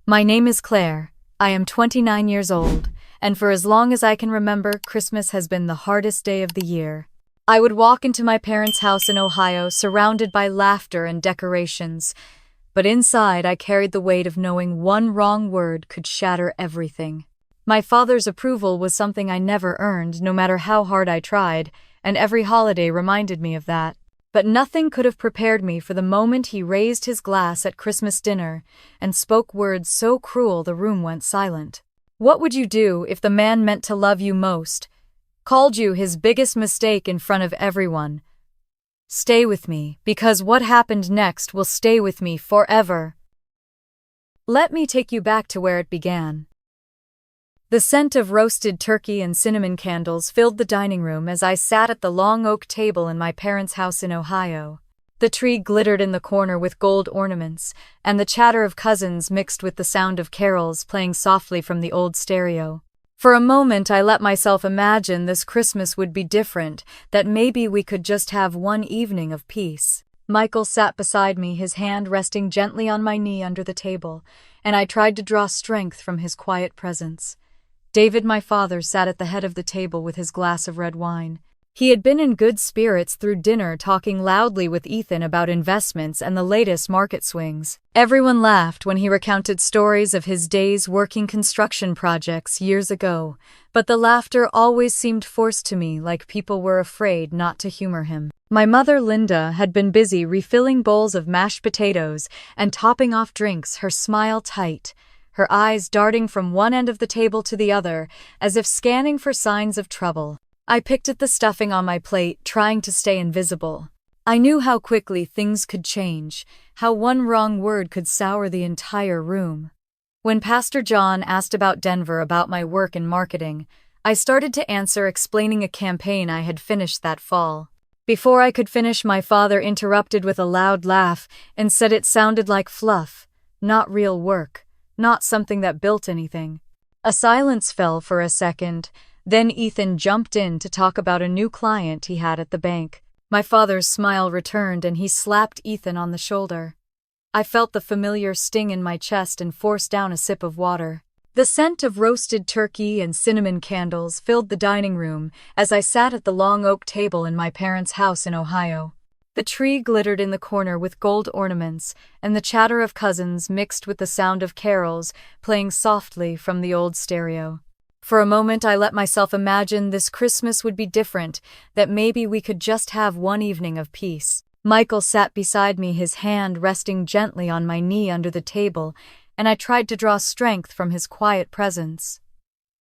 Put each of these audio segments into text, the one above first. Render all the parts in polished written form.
My name is Claire. I am 29 years old, and for as long as I can remember, Christmas has been the hardest day of the year. I would walk into my parents' house in Ohio, surrounded by laughter and decorations, but inside I carried the weight of knowing one wrong word could shatter everything. My father's approval was something I never earned, no matter how hard I tried, and every holiday reminded me of that. But nothing could have prepared me for the moment he raised his glass at Christmas dinner and spoke words so cruel the room went silent. What would you do if the man meant to love you most called you his biggest mistake in front of everyone? Stay with me, because what happened next will stay with me forever. Let me take you back to where it began. The scent of roasted turkey and cinnamon candles filled the dining room as I sat at the long oak table in my parents' house in Ohio. The tree glittered in the corner with gold ornaments, and the chatter of cousins mixed with the sound of carols playing softly from the old stereo. For a moment I let myself imagine this Christmas would be different, that maybe we could just have one evening of peace. Michael sat beside me, his hand resting gently on my knee under the table, and I tried to draw strength from his quiet presence. David, my father, sat at the head of the table with his glass of red wine. He had been in good spirits through dinner, talking loudly with Ethan about investments and the latest market swings. Everyone laughed when he recounted stories of his days working construction projects years ago, but the laughter always seemed forced to me, like people were afraid not to humor him. My mother, Linda, had been busy refilling bowls of mashed potatoes and topping off drinks, her smile tight, her eyes darting from one end of the table to the other, as if scanning for signs of trouble. I picked at the stuffing on my plate, trying to stay invisible. I knew how quickly things could change, how one wrong word could sour the entire room. When Pastor John asked about Denver, about my work in marketing, I started to answer, explaining a campaign I had finished that fall. Before I could finish, my father interrupted with a loud laugh and said it sounded like fluff, not real work. Not something that built anything. A silence fell for a second, then Ethan jumped in to talk about a new client he had at the bank. My father's smile returned and he slapped Ethan on the shoulder. I felt the familiar sting in my chest and forced down a sip of water. The scent of roasted turkey and cinnamon candles filled the dining room as I sat at the long oak table in my parents' house in Ohio. The tree glittered in the corner with gold ornaments, and the chatter of cousins mixed with the sound of carols playing softly from the old stereo. For a moment I let myself imagine this Christmas would be different, that maybe we could just have one evening of peace. Michael sat beside me, his hand resting gently on my knee under the table, and I tried to draw strength from his quiet presence.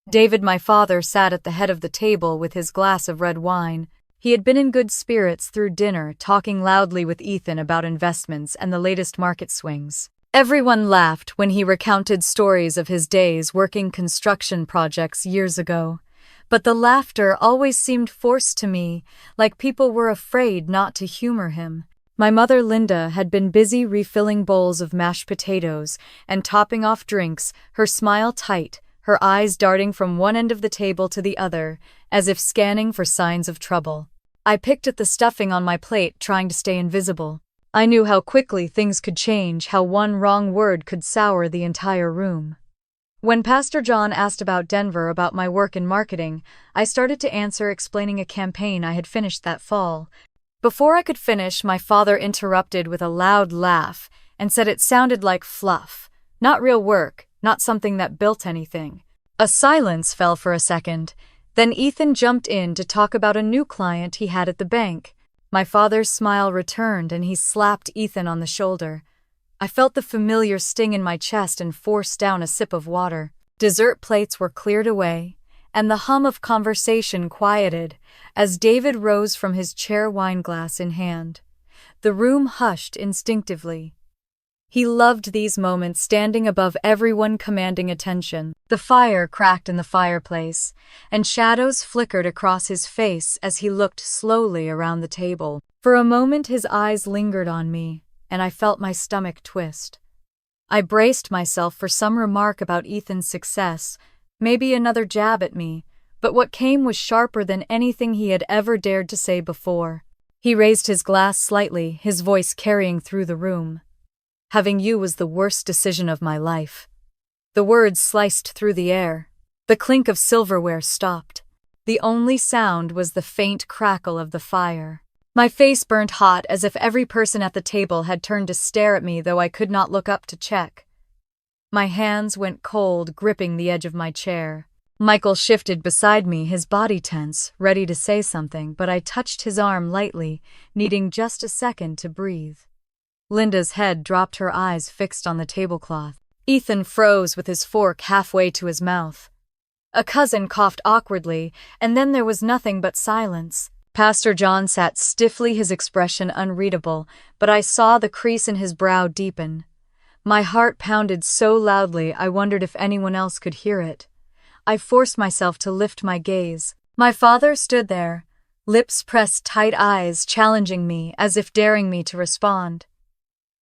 David, my father, sat at the head of the table with his glass of red wine. He had been in good spirits through dinner, talking loudly with Ethan about investments and the latest market swings. Everyone laughed when he recounted stories of his days working construction projects years ago, but the laughter always seemed forced to me, like people were afraid not to humor him. My mother, Linda, had been busy refilling bowls of mashed potatoes and topping off drinks, her smile tight, her eyes darting from one end of the table to the other, as if scanning for signs of trouble. I picked at the stuffing on my plate, trying to stay invisible. I knew how quickly things could change, how one wrong word could sour the entire room. When Pastor John asked about Denver, about my work in marketing, I started to answer, explaining a campaign I had finished that fall. Before I could finish, my father interrupted with a loud laugh and said it sounded like fluff, not real work, not something that built anything. A silence fell for a second. Then Ethan jumped in to talk about a new client he had at the bank. My father's smile returned and he slapped Ethan on the shoulder. I felt the familiar sting in my chest and forced down a sip of water. Dessert plates were cleared away, and the hum of conversation quieted as David rose from his chair, wine glass in hand. The room hushed instinctively. He loved these moments, standing above everyone, commanding attention. The fire cracked in the fireplace, and shadows flickered across his face as he looked slowly around the table. For a moment his eyes lingered on me, and I felt my stomach twist. I braced myself for some remark about Ethan's success, maybe another jab at me, but what came was sharper than anything he had ever dared to say before. He raised his glass slightly, his voice carrying through the room. Having you was the worst decision of my life. The words sliced through the air. The clink of silverware stopped. The only sound was the faint crackle of the fire. My face burnt hot as if every person at the table had turned to stare at me, though I could not look up to check. My hands went cold, gripping the edge of my chair. Michael shifted beside me, his body tense, ready to say something, but I touched his arm lightly, needing just a second to breathe. Linda's head dropped, her eyes fixed on the tablecloth. Ethan froze with his fork halfway to his mouth. A cousin coughed awkwardly, and then there was nothing but silence. Pastor John sat stiffly, his expression unreadable, but I saw the crease in his brow deepen. My heart pounded so loudly I wondered if anyone else could hear it. I forced myself to lift my gaze. My father stood there, lips pressed tight, eyes challenging me as if daring me to respond.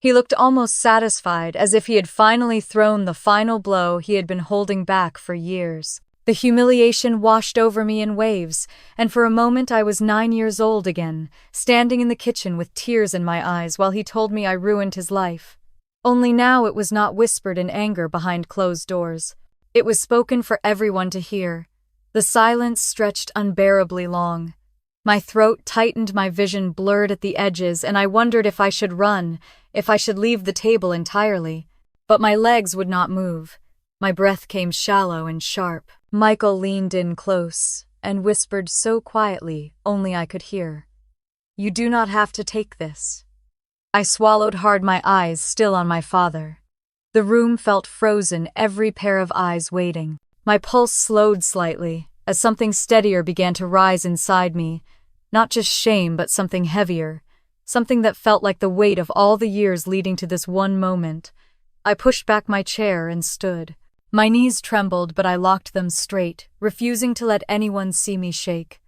He looked almost satisfied, as if he had finally thrown the final blow he had been holding back for years. The humiliation washed over me in waves, and for a moment I was 9 years old again, standing in the kitchen with tears in my eyes while he told me I ruined his life. Only now it was not whispered in anger behind closed doors. It was spoken for everyone to hear. The silence stretched unbearably long. My throat tightened, my vision blurred at the edges, and I wondered if I should run, if I should leave the table entirely. But my legs would not move. My breath came shallow and sharp. Michael leaned in close and whispered so quietly only I could hear, "You do not have to take this." I swallowed hard, my eyes still on my father. The room felt frozen, every pair of eyes waiting. My pulse slowed slightly as something steadier began to rise inside me. Not just shame, but something heavier. Something that felt like the weight of all the years leading to this one moment. I pushed back my chair and stood. My knees trembled, but I locked them straight, refusing to let anyone see me shake.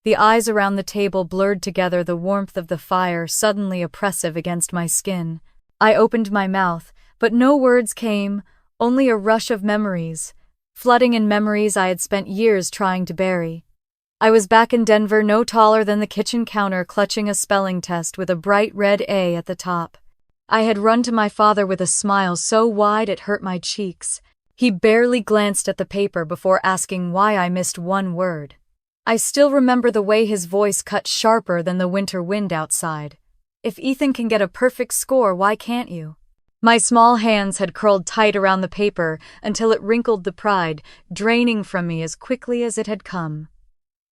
The eyes around the table blurred together, the warmth of the fire suddenly oppressive against my skin. I opened my mouth, but no words came, only a rush of memories, flooding in memories I had spent years trying to bury. I was back in Denver, no taller than the kitchen counter, clutching a spelling test with a bright red A at the top. I had run to my father with a smile so wide it hurt my cheeks. He barely glanced at the paper before asking why I missed one word. I still remember the way his voice cut sharper than the winter wind outside. "If Ethan can get a perfect score, why can't you?" My small hands had curled tight around the paper until it wrinkled, the pride draining from me as quickly as it had come.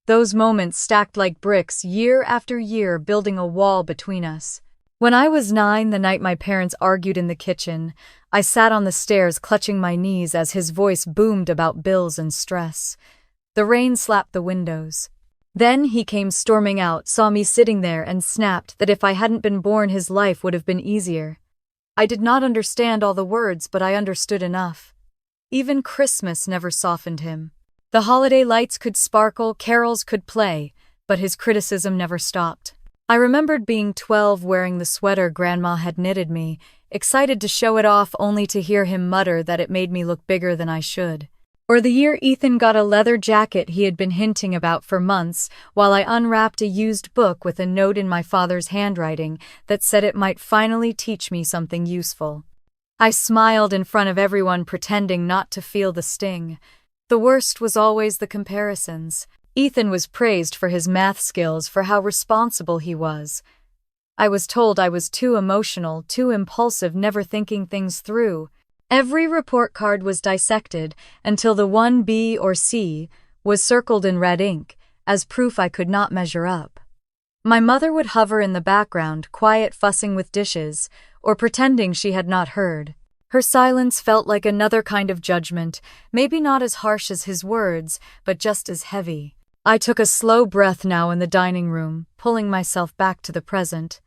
Those moments stacked like bricks, year after year, building a wall between us. When I was 9, the night my parents argued in the kitchen, I sat on the stairs clutching my knees as his voice boomed about bills and stress. The rain slapped the windows. Then he came storming out, saw me sitting there, and snapped that if I hadn't been born, his life would have been easier. I did not understand all the words, but I understood enough. Even Christmas never softened him. The holiday lights could sparkle, carols could play, but his criticism never stopped. I remembered being 12, wearing the sweater Grandma had knitted me, excited to show it off, only to hear him mutter that it made me look bigger than I should. Or the year Ethan got a leather jacket he had been hinting about for months, while I unwrapped a used book with a note in my father's handwriting that said it might finally teach me something useful. I smiled in front of everyone, pretending not to feel the sting. The worst was always the comparisons. Ethan was praised for his math skills, for how responsible he was. I was told I was too emotional, too impulsive, never thinking things through. Every report card was dissected until the one B or C was circled in red ink as proof I could not measure up. My mother would hover in the background, quiet, fussing with dishes or pretending she had not heard. Her silence felt like another kind of judgment, maybe not as harsh as his words, but just as heavy. I took a slow breath now in the dining room, pulling myself back to the present.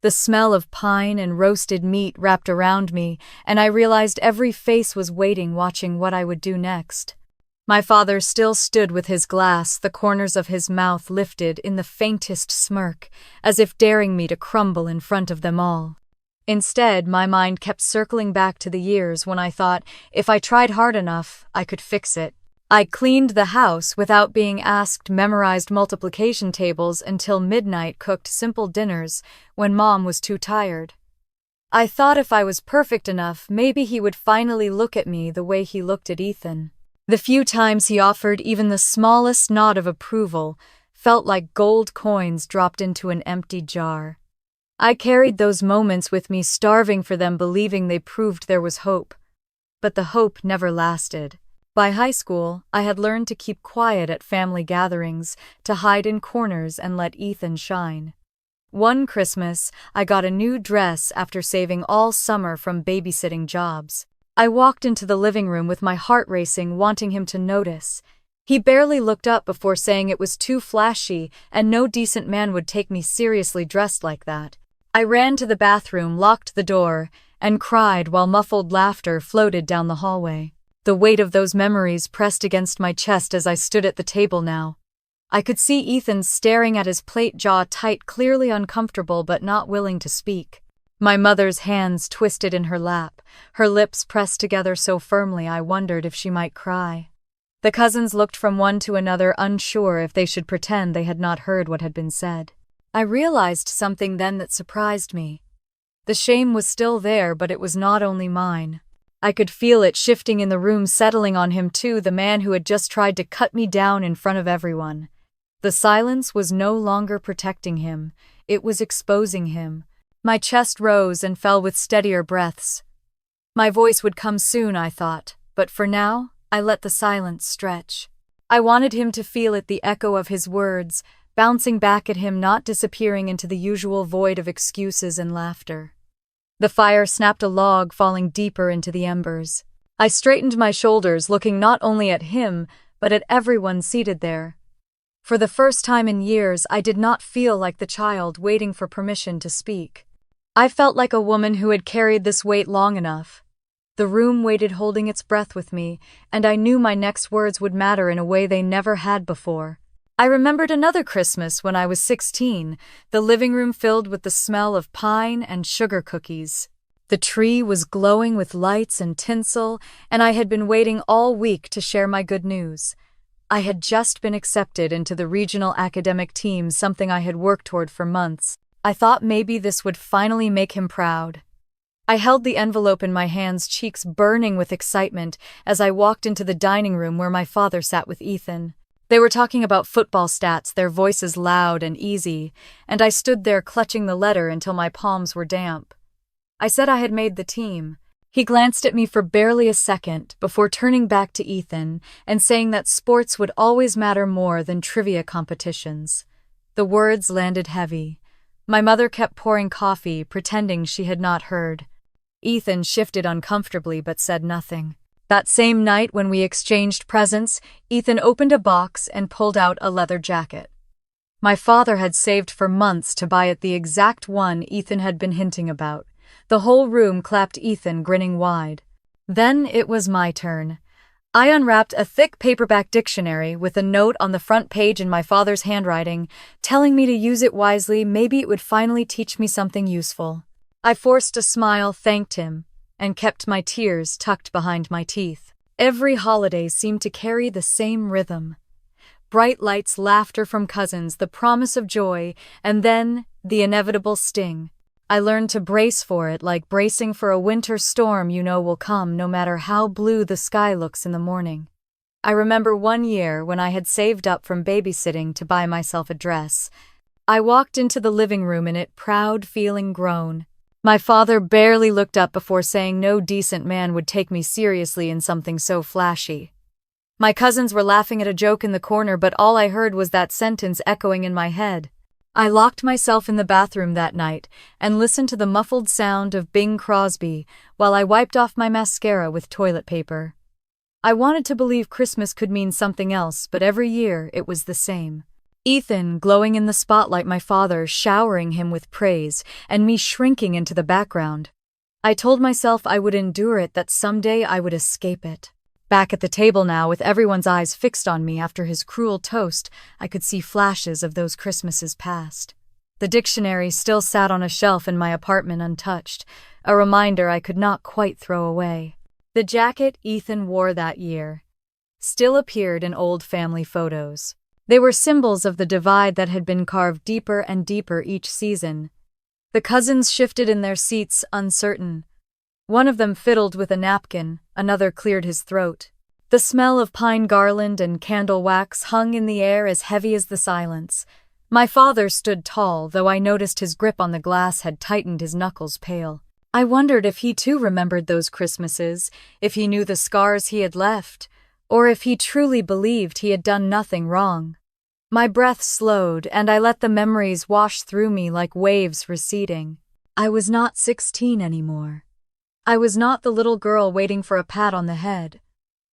The smell of pine and roasted meat wrapped around me, and I realized every face was waiting, watching what I would do next. My father still stood with his glass, the corners of his mouth lifted in the faintest smirk, as if daring me to crumble in front of them all. Instead, my mind kept circling back to the years when I thought if I tried hard enough, I could fix it. I cleaned the house without being asked, memorized multiplication tables until midnight, cooked simple dinners when Mom was too tired. I thought if I was perfect enough, maybe he would finally look at me the way he looked at Ethan. The few times he offered even the smallest nod of approval felt like gold coins dropped into an empty jar. I carried those moments with me, starving for them, believing they proved there was hope. But the hope never lasted. By high school, I had learned to keep quiet at family gatherings, to hide in corners and let Ethan shine. One Christmas, I got a new dress after saving all summer from babysitting jobs. I walked into the living room with my heart racing, wanting him to notice. He barely looked up before saying it was too flashy and no decent man would take me seriously dressed like that. I ran to the bathroom, locked the door, and cried while muffled laughter floated down the hallway. The weight of those memories pressed against my chest as I stood at the table now. I could see Ethan staring at his plate, jaw tight, clearly uncomfortable but not willing to speak. My mother's hands twisted in her lap, her lips pressed together so firmly I wondered if she might cry. The cousins looked from one to another, unsure if they should pretend they had not heard what had been said. I realized something then that surprised me. The shame was still there, but it was not only mine. I could feel it shifting in the room, settling on him too, the man who had just tried to cut me down in front of everyone. The silence was no longer protecting him, it was exposing him. My chest rose and fell with steadier breaths. My voice would come soon, I thought, but for now, I let the silence stretch. I wanted him to feel it, the echo of his words, bouncing back at him, not disappearing into the usual void of excuses and laughter. The fire snapped, a log falling deeper into the embers. I straightened my shoulders, looking not only at him, but at everyone seated there. For the first time in years, I did not feel like the child waiting for permission to speak. I felt like a woman who had carried this weight long enough. The room waited, holding its breath with me, and I knew my next words would matter in a way they never had before. I remembered another Christmas when I was 16, the living room filled with the smell of pine and sugar cookies. The tree was glowing with lights and tinsel, and I had been waiting all week to share my good news. I had just been accepted into the regional academic team, something I had worked toward for months. I thought maybe this would finally make him proud. I held the envelope in my hands, cheeks burning with excitement, as I walked into the dining room where my father sat with Ethan. They were talking about football stats, their voices loud and easy, and I stood there clutching the letter until my palms were damp. I said I had made the team. He glanced at me for barely a second before turning back to Ethan and saying that sports would always matter more than trivia competitions. The words landed heavy. My mother kept pouring coffee, pretending she had not heard. Ethan shifted uncomfortably but said nothing. That same night when we exchanged presents, Ethan opened a box and pulled out a leather jacket. My father had saved for months to buy it, the exact one Ethan had been hinting about. The whole room clapped, Ethan grinning wide. Then it was my turn. I unwrapped a thick paperback dictionary with a note on the front page in my father's handwriting, telling me to use it wisely, maybe it would finally teach me something useful. I forced a smile, thanked him, and kept my tears tucked behind my teeth. Every holiday seemed to carry the same rhythm. Bright lights, laughter from cousins, the promise of joy, and then the inevitable sting. I learned to brace for it, like bracing for a winter storm you know will come no matter how blue the sky looks in the morning. I remember one year when I had saved up from babysitting to buy myself a dress. I walked into the living room in it, proud, feeling grown. My father barely looked up before saying no decent man would take me seriously in something so flashy. My cousins were laughing at a joke in the corner, but all I heard was that sentence echoing in my head. I locked myself in the bathroom that night and listened to the muffled sound of Bing Crosby while I wiped off my mascara with toilet paper. I wanted to believe Christmas could mean something else, but every year it was the same. Ethan glowing in the spotlight, my father showering him with praise, and me shrinking into the background. I told myself I would endure it, that someday I would escape it. Back at the table now, with everyone's eyes fixed on me after his cruel toast, I could see flashes of those Christmases past. The dictionary still sat on a shelf in my apartment untouched, a reminder I could not quite throw away. The jacket Ethan wore that year still appeared in old family photos. They were symbols of the divide that had been carved deeper and deeper each season. The cousins shifted in their seats, uncertain. One of them fiddled with a napkin, another cleared his throat. The smell of pine garland and candle wax hung in the air as heavy as the silence. My father stood tall, though I noticed his grip on the glass had tightened, his knuckles pale. I wondered if he too remembered those Christmases, if he knew the scars he had left, or if he truly believed he had done nothing wrong. My breath slowed, and I let the memories wash through me like waves receding. I was not 16 anymore. I was not the little girl waiting for a pat on the head.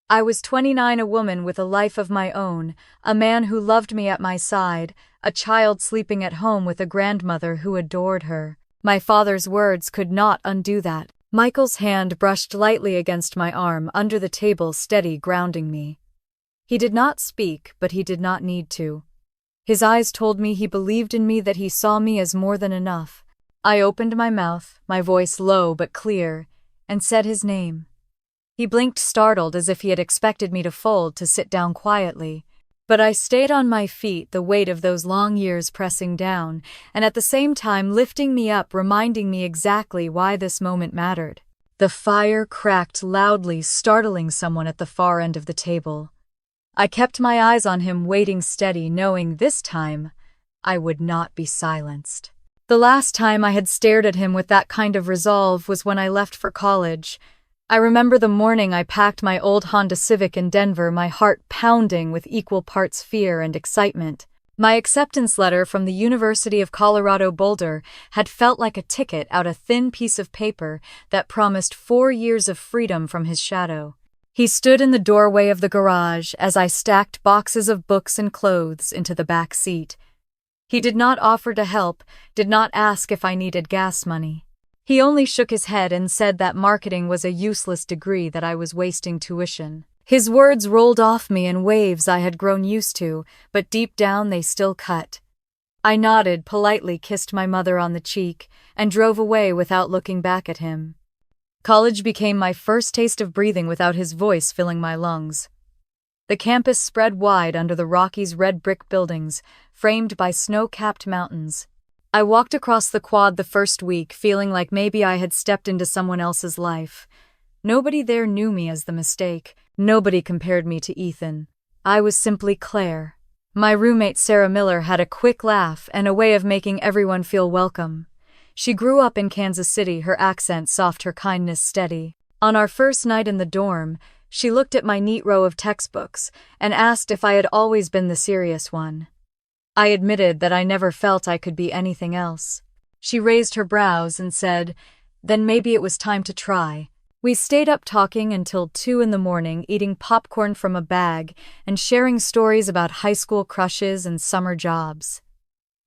I was 29, a woman with a life of my own, a man who loved me at my side, a child sleeping at home with a grandmother who adored her. My father's words could not undo that. Michael's hand brushed lightly against my arm under the table, steady, grounding me. He did not speak, but he did not need to. His eyes told me he believed in me, that he saw me as more than enough. I opened my mouth, my voice low but clear, and said his name. He blinked, startled, as if he had expected me to fold, to sit down quietly. But I stayed on my feet, the weight of those long years pressing down, and at the same time lifting me up, reminding me exactly why this moment mattered. The fire cracked loudly, startling someone at the far end of the table. I kept my eyes on him, waiting steady, knowing this time I would not be silenced. The last time I had stared at him with that kind of resolve was when I left for college. I remember the morning I packed my old Honda Civic in Denver, my heart pounding with equal parts fear and excitement. My acceptance letter from the University of Colorado Boulder had felt like a ticket out a thin piece of paper that promised 4 years of freedom from his shadow. He stood in the doorway of the garage as I stacked boxes of books and clothes into the back seat. He did not offer to help, did not ask if I needed gas money. He only shook his head and said that marketing was a useless degree, that I was wasting tuition. His words rolled off me in waves I had grown used to, but deep down they still cut. I nodded, politely kissed my mother on the cheek, and drove away without looking back at him. College became my first taste of breathing without his voice filling my lungs. The campus spread wide under the Rockies' red brick buildings, framed by snow-capped mountains. I walked across the quad the first week, feeling like maybe I had stepped into someone else's life. Nobody there knew me as the mistake. Nobody compared me to Ethan. I was simply Claire. My roommate Sarah Miller had a quick laugh and a way of making everyone feel welcome. She grew up in Kansas City, her accent soft, her kindness steady. On our first night in the dorm, she looked at my neat row of textbooks and asked if I had always been the serious one. I admitted that I never felt I could be anything else. She raised her brows and said, then maybe it was time to try. We stayed up talking until 2 a.m, eating popcorn from a bag and sharing stories about high school crushes and summer jobs.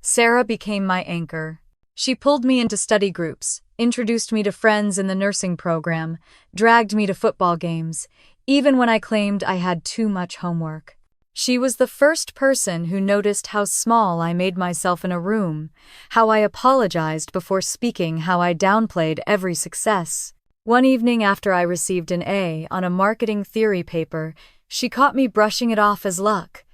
Sarah became my anchor. She pulled me into study groups, introduced me to friends in the nursing program, dragged me to football games, even when I claimed I had too much homework. She was the first person who noticed how small I made myself in a room, how I apologized before speaking, how I downplayed every success. One evening after I received an A on a marketing theory paper, she caught me brushing it off as luck.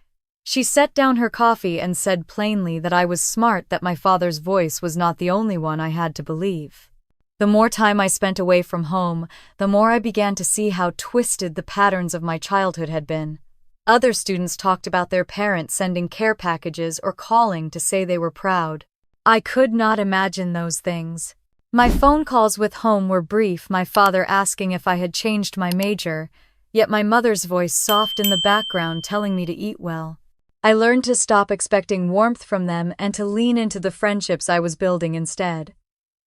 She set down her coffee and said plainly that I was smart, that my father's voice was not the only one I had to believe. The more time I spent away from home, the more I began to see how twisted the patterns of my childhood had been. Other students talked about their parents sending care packages or calling to say they were proud. I could not imagine those things. My phone calls with home were brief, my father asking if I had changed my major, yet my mother's voice soft in the background telling me to eat well. I learned to stop expecting warmth from them and to lean into the friendships I was building instead.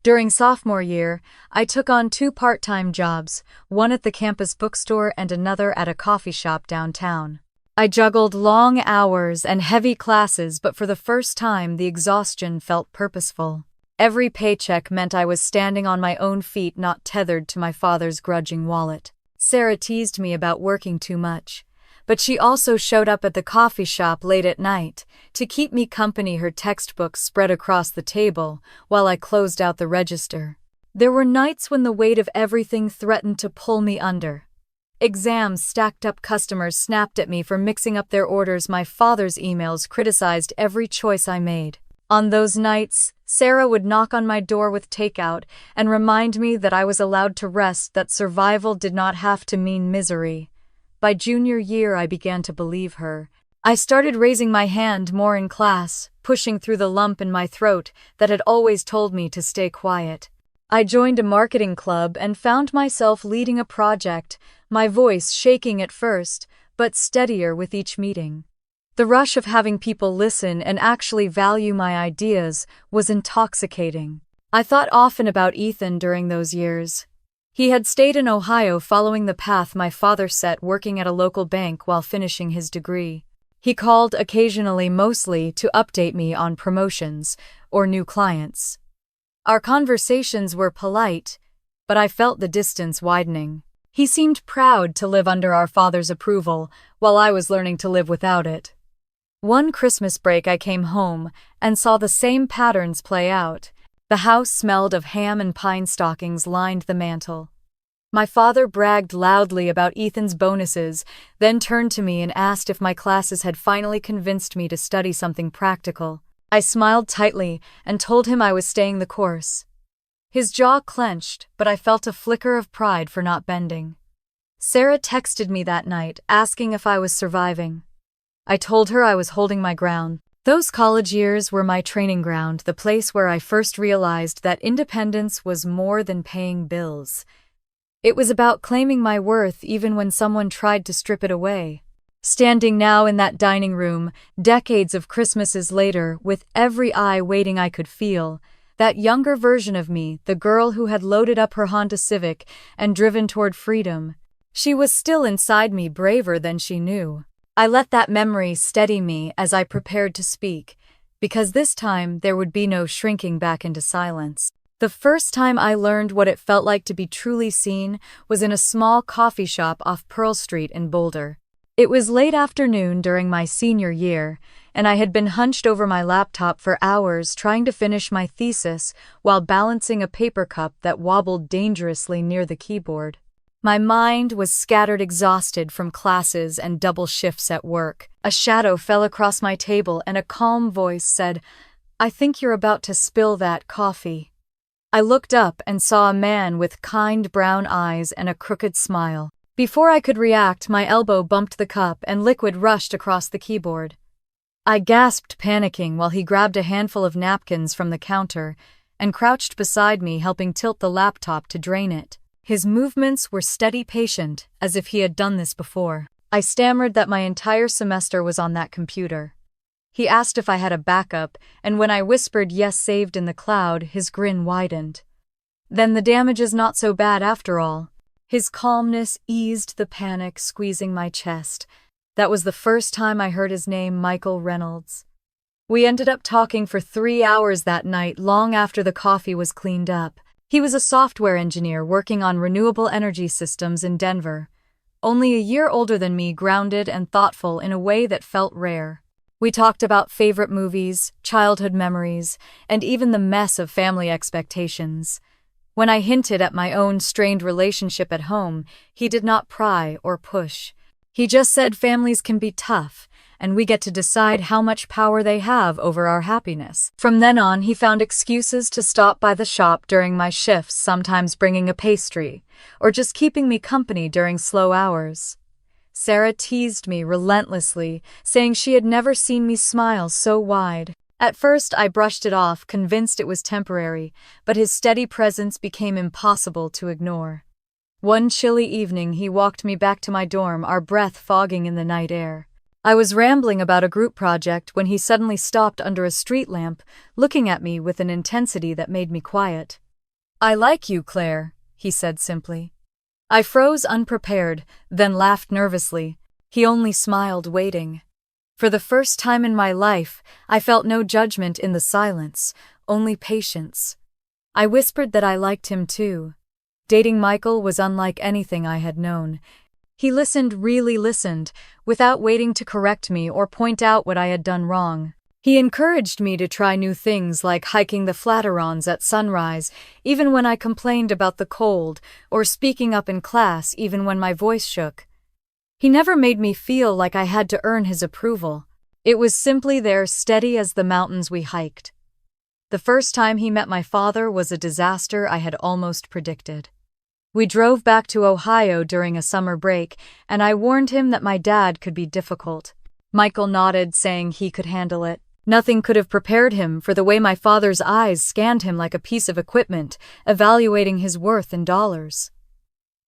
During sophomore year, I took on 2 part-time jobs, one at the campus bookstore and another at a coffee shop downtown. I juggled long hours and heavy classes, but for the first time the exhaustion felt purposeful. Every paycheck meant I was standing on my own feet, not tethered to my father's grudging wallet. Sarah teased me about working too much, but she also showed up at the coffee shop late at night to keep me company, her textbooks spread across the table while I closed out the register. There were nights when the weight of everything threatened to pull me under. Exams stacked up, customers snapped at me for mixing up their orders, my father's emails criticized every choice I made. On those nights, Sarah would knock on my door with takeout and remind me that I was allowed to rest, that survival did not have to mean misery. By junior year, I began to believe her. I started raising my hand more in class, pushing through the lump in my throat that had always told me to stay quiet. I joined a marketing club and found myself leading a project, my voice shaking at first, but steadier with each meeting. The rush of having people listen and actually value my ideas was intoxicating. I thought often about Ethan during those years. He had stayed in Ohio following the path my father set, working at a local bank while finishing his degree. He called occasionally, mostly to update me on promotions or new clients. Our conversations were polite, but I felt the distance widening. He seemed proud to live under our father's approval, while I was learning to live without it. One Christmas break I came home and saw the same patterns play out. The house smelled of ham and pine stockings lined the mantel. My father bragged loudly about Ethan's bonuses, then turned to me and asked if my classes had finally convinced me to study something practical. I smiled tightly and told him I was staying the course. His jaw clenched, but I felt a flicker of pride for not bending. Sarah texted me that night, asking if I was surviving. I told her I was holding my ground. Those college years were my training ground, the place where I first realized that independence was more than paying bills. It was about claiming my worth even when someone tried to strip it away. Standing now in that dining room, decades of Christmases later, with every eye waiting I could feel, that younger version of me, the girl who had loaded up her Honda Civic and driven toward freedom, she was still inside me, braver than she knew. I let that memory steady me as I prepared to speak, because this time there would be no shrinking back into silence. The first time I learned what it felt like to be truly seen was in a small coffee shop off Pearl Street in Boulder. It was late afternoon during my senior year, and I had been hunched over my laptop for hours trying to finish my thesis while balancing a paper cup that wobbled dangerously near the keyboard. My mind was scattered, exhausted from classes and double shifts at work. A shadow fell across my table and a calm voice said, "I think you're about to spill that coffee." I looked up and saw a man with kind brown eyes and a crooked smile. Before I could react, my elbow bumped the cup and liquid rushed across the keyboard. I gasped, panicking, while he grabbed a handful of napkins from the counter and crouched beside me, helping tilt the laptop to drain it. His movements were steady, patient, as if he had done this before. I stammered that my entire semester was on that computer. He asked if I had a backup, and when I whispered yes, saved in the cloud, his grin widened. Then the damage is not so bad after all. His calmness eased the panic squeezing my chest. That was the first time I heard his name, Michael Reynolds. We ended up talking for 3 hours that night, long after the coffee was cleaned up. He was a software engineer working on renewable energy systems in Denver, only a year older than me, grounded and thoughtful in a way that felt rare. We talked about favorite movies, childhood memories, and even the mess of family expectations. When I hinted at my own strained relationship at home, he did not pry or push. He just said families can be tough, and we get to decide how much power they have over our happiness. From then on, he found excuses to stop by the shop during my shifts, sometimes bringing a pastry, or just keeping me company during slow hours. Sarah teased me relentlessly, saying she had never seen me smile so wide. At first, I brushed it off, convinced it was temporary, but his steady presence became impossible to ignore. One chilly evening, he walked me back to my dorm, our breath fogging in the night air. I was rambling about a group project when he suddenly stopped under a street lamp, looking at me with an intensity that made me quiet. "I like you, Claire," he said simply. I froze, unprepared, then laughed nervously. He only smiled, waiting. For the first time in my life, I felt no judgment in the silence, only patience. I whispered that I liked him too. Dating Michael was unlike anything I had known. He listened, really listened, without waiting to correct me or point out what I had done wrong. He encouraged me to try new things like hiking the Flatirons at sunrise, even when I complained about the cold, or speaking up in class even when my voice shook. He never made me feel like I had to earn his approval. It was simply there, steady as the mountains we hiked. The first time he met my father was a disaster I had almost predicted. We drove back to Ohio during a summer break, and I warned him that my dad could be difficult. Michael nodded, saying he could handle it. Nothing could have prepared him for the way my father's eyes scanned him like a piece of equipment, evaluating his worth in dollars.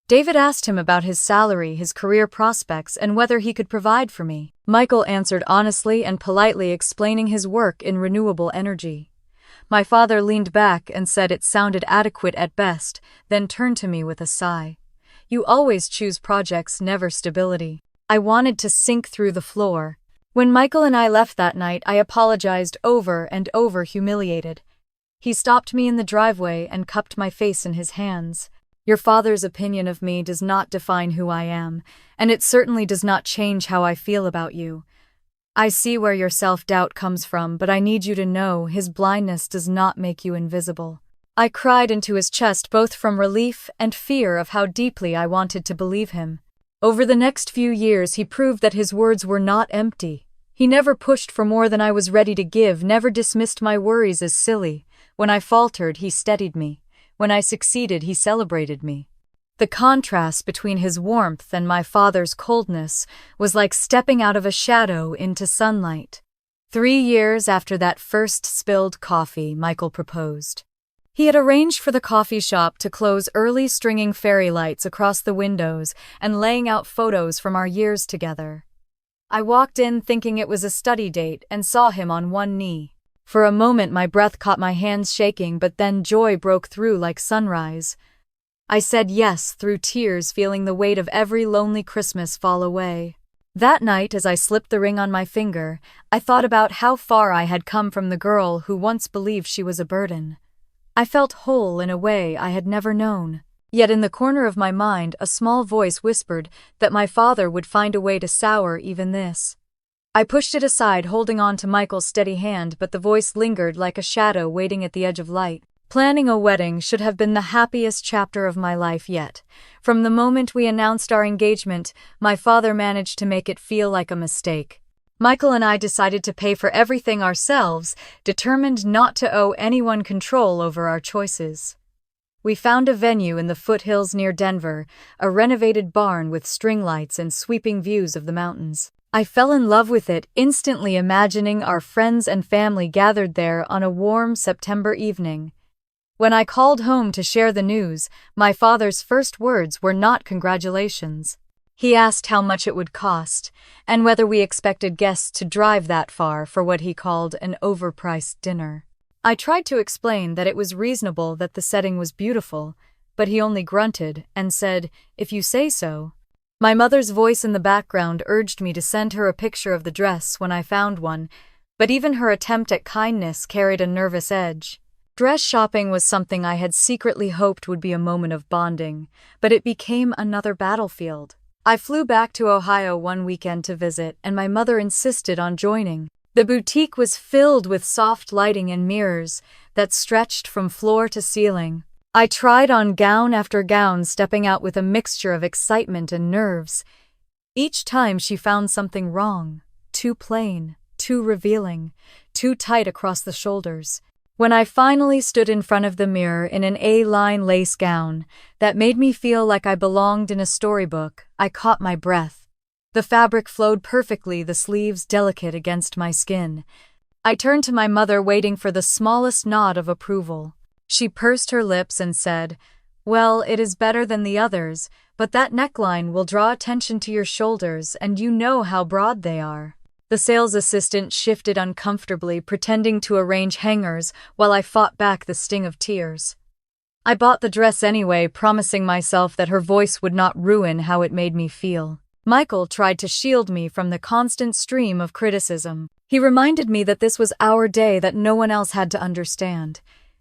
David asked him about his salary, his career prospects, and whether he could provide for me. Michael answered honestly and politely, explaining his work in renewable energy. My father leaned back and said it sounded adequate at best, then turned to me with a sigh. You always choose projects, never stability. I wanted to sink through the floor. When Michael and I left that night, I apologized over and over, humiliated. He stopped me in the driveway and cupped my face in his hands. Your father's opinion of me does not define who I am, and it certainly does not change how I feel about you. I see where your self-doubt comes from, but I need you to know his blindness does not make you invisible. I cried into his chest, both from relief and fear of how deeply I wanted to believe him. Over the next few years, he proved that his words were not empty. He never pushed for more than I was ready to give, never dismissed my worries as silly. When I faltered, he steadied me. When I succeeded, he celebrated me. The contrast between his warmth and my father's coldness was like stepping out of a shadow into sunlight. 3 years after that first spilled coffee, Michael proposed. He had arranged for the coffee shop to close early, stringing fairy lights across the windows and laying out photos from our years together. I walked in thinking it was a study date and saw him on one knee. For a moment my breath caught my hands shaking, but then joy broke through like sunrise. I said yes through tears, feeling the weight of every lonely Christmas fall away. That night, as I slipped the ring on my finger, I thought about how far I had come from the girl who once believed she was a burden. I felt whole in a way I had never known. Yet in the corner of my mind, a small voice whispered that my father would find a way to sour even this. I pushed it aside, holding on to Michael's steady hand, but the voice lingered like a shadow waiting at the edge of light. Planning a wedding should have been the happiest chapter of my life yet. From the moment we announced our engagement, my father managed to make it feel like a mistake. Michael and I decided to pay for everything ourselves, determined not to owe anyone control over our choices. We found a venue in the foothills near Denver, a renovated barn with string lights and sweeping views of the mountains. I fell in love with it, instantly imagining our friends and family gathered there on a warm September evening. When I called home to share the news, my father's first words were not congratulations. He asked how much it would cost, and whether we expected guests to drive that far for what he called an overpriced dinner. I tried to explain that it was reasonable, that the setting was beautiful, but he only grunted and said, "If you say so." My mother's voice in the background urged me to send her a picture of the dress when I found one, but even her attempt at kindness carried a nervous edge. Dress shopping was something I had secretly hoped would be a moment of bonding, but it became another battlefield. I flew back to Ohio one weekend to visit, and my mother insisted on joining. The boutique was filled with soft lighting and mirrors that stretched from floor to ceiling. I tried on gown after gown, stepping out with a mixture of excitement and nerves. Each time she found something wrong, too plain, too revealing, too tight across the shoulders. When I finally stood in front of the mirror in an A-line lace gown that made me feel like I belonged in a storybook, I caught my breath. The fabric flowed perfectly, the sleeves delicate against my skin. I turned to my mother, waiting for the smallest nod of approval. She pursed her lips and said, "Well, it is better than the others, but that neckline will draw attention to your shoulders, and you know how broad they are." The sales assistant shifted uncomfortably, pretending to arrange hangers while I fought back the sting of tears. I bought the dress anyway, promising myself that her voice would not ruin how it made me feel. Michael tried to shield me from the constant stream of criticism. He reminded me that this was our day, that no one else had to understand.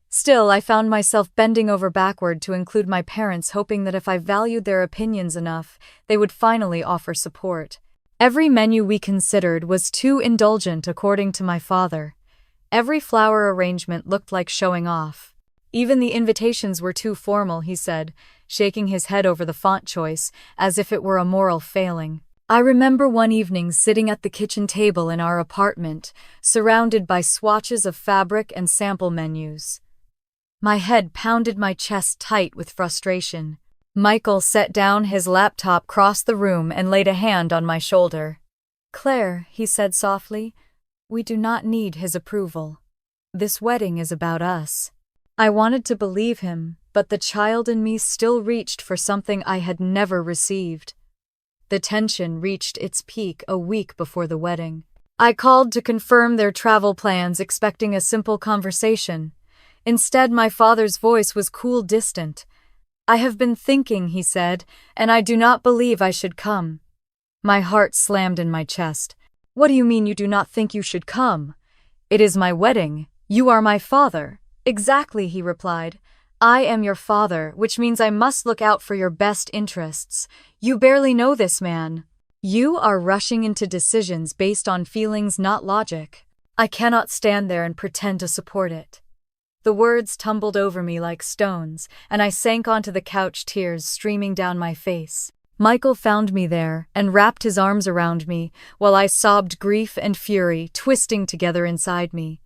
Still, I found myself bending over backward to include my parents, hoping that if I valued their opinions enough, they would finally offer support. Every menu we considered was too indulgent, according to my father. Every flower arrangement looked like showing off. Even the invitations were too formal, he said, shaking his head over the font choice, as if it were a moral failing. I remember one evening sitting at the kitchen table in our apartment, surrounded by swatches of fabric and sample menus. My head pounded my chest tight with frustration. Michael set down his laptop, crossed the room, and laid a hand on my shoulder. "Claire," he said softly, "we do not need his approval. This wedding is about us." I wanted to believe him, but the child in me still reached for something I had never received. The tension reached its peak a week before the wedding. I called to confirm their travel plans, expecting a simple conversation. Instead, my father's voice was cool, distant. "I have been thinking," he said, "and I do not believe I should come." My heart slammed in my chest. "What do you mean you do not think you should come? It is my wedding. You are my father." "Exactly," he replied. "I am your father, which means I must look out for your best interests. You barely know this man. You are rushing into decisions based on feelings, not logic. I cannot stand there and pretend to support it." The words tumbled over me like stones, and I sank onto the couch, tears streaming down my face. Michael found me there and wrapped his arms around me, while I sobbed, grief and fury twisting together inside me.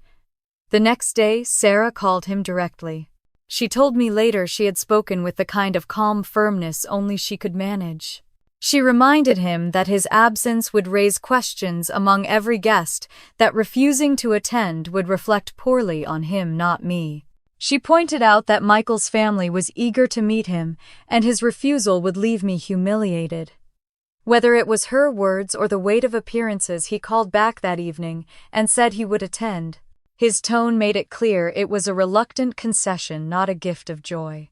The next day, Sarah called him directly. She told me later she had spoken with the kind of calm firmness only she could manage. She reminded him that his absence would raise questions among every guest, that refusing to attend would reflect poorly on him, not me. She pointed out that Michael's family was eager to meet him, and his refusal would leave me humiliated. Whether it was her words or the weight of appearances, he called back that evening and said he would attend. His tone made it clear it was a reluctant concession, not a gift of joy.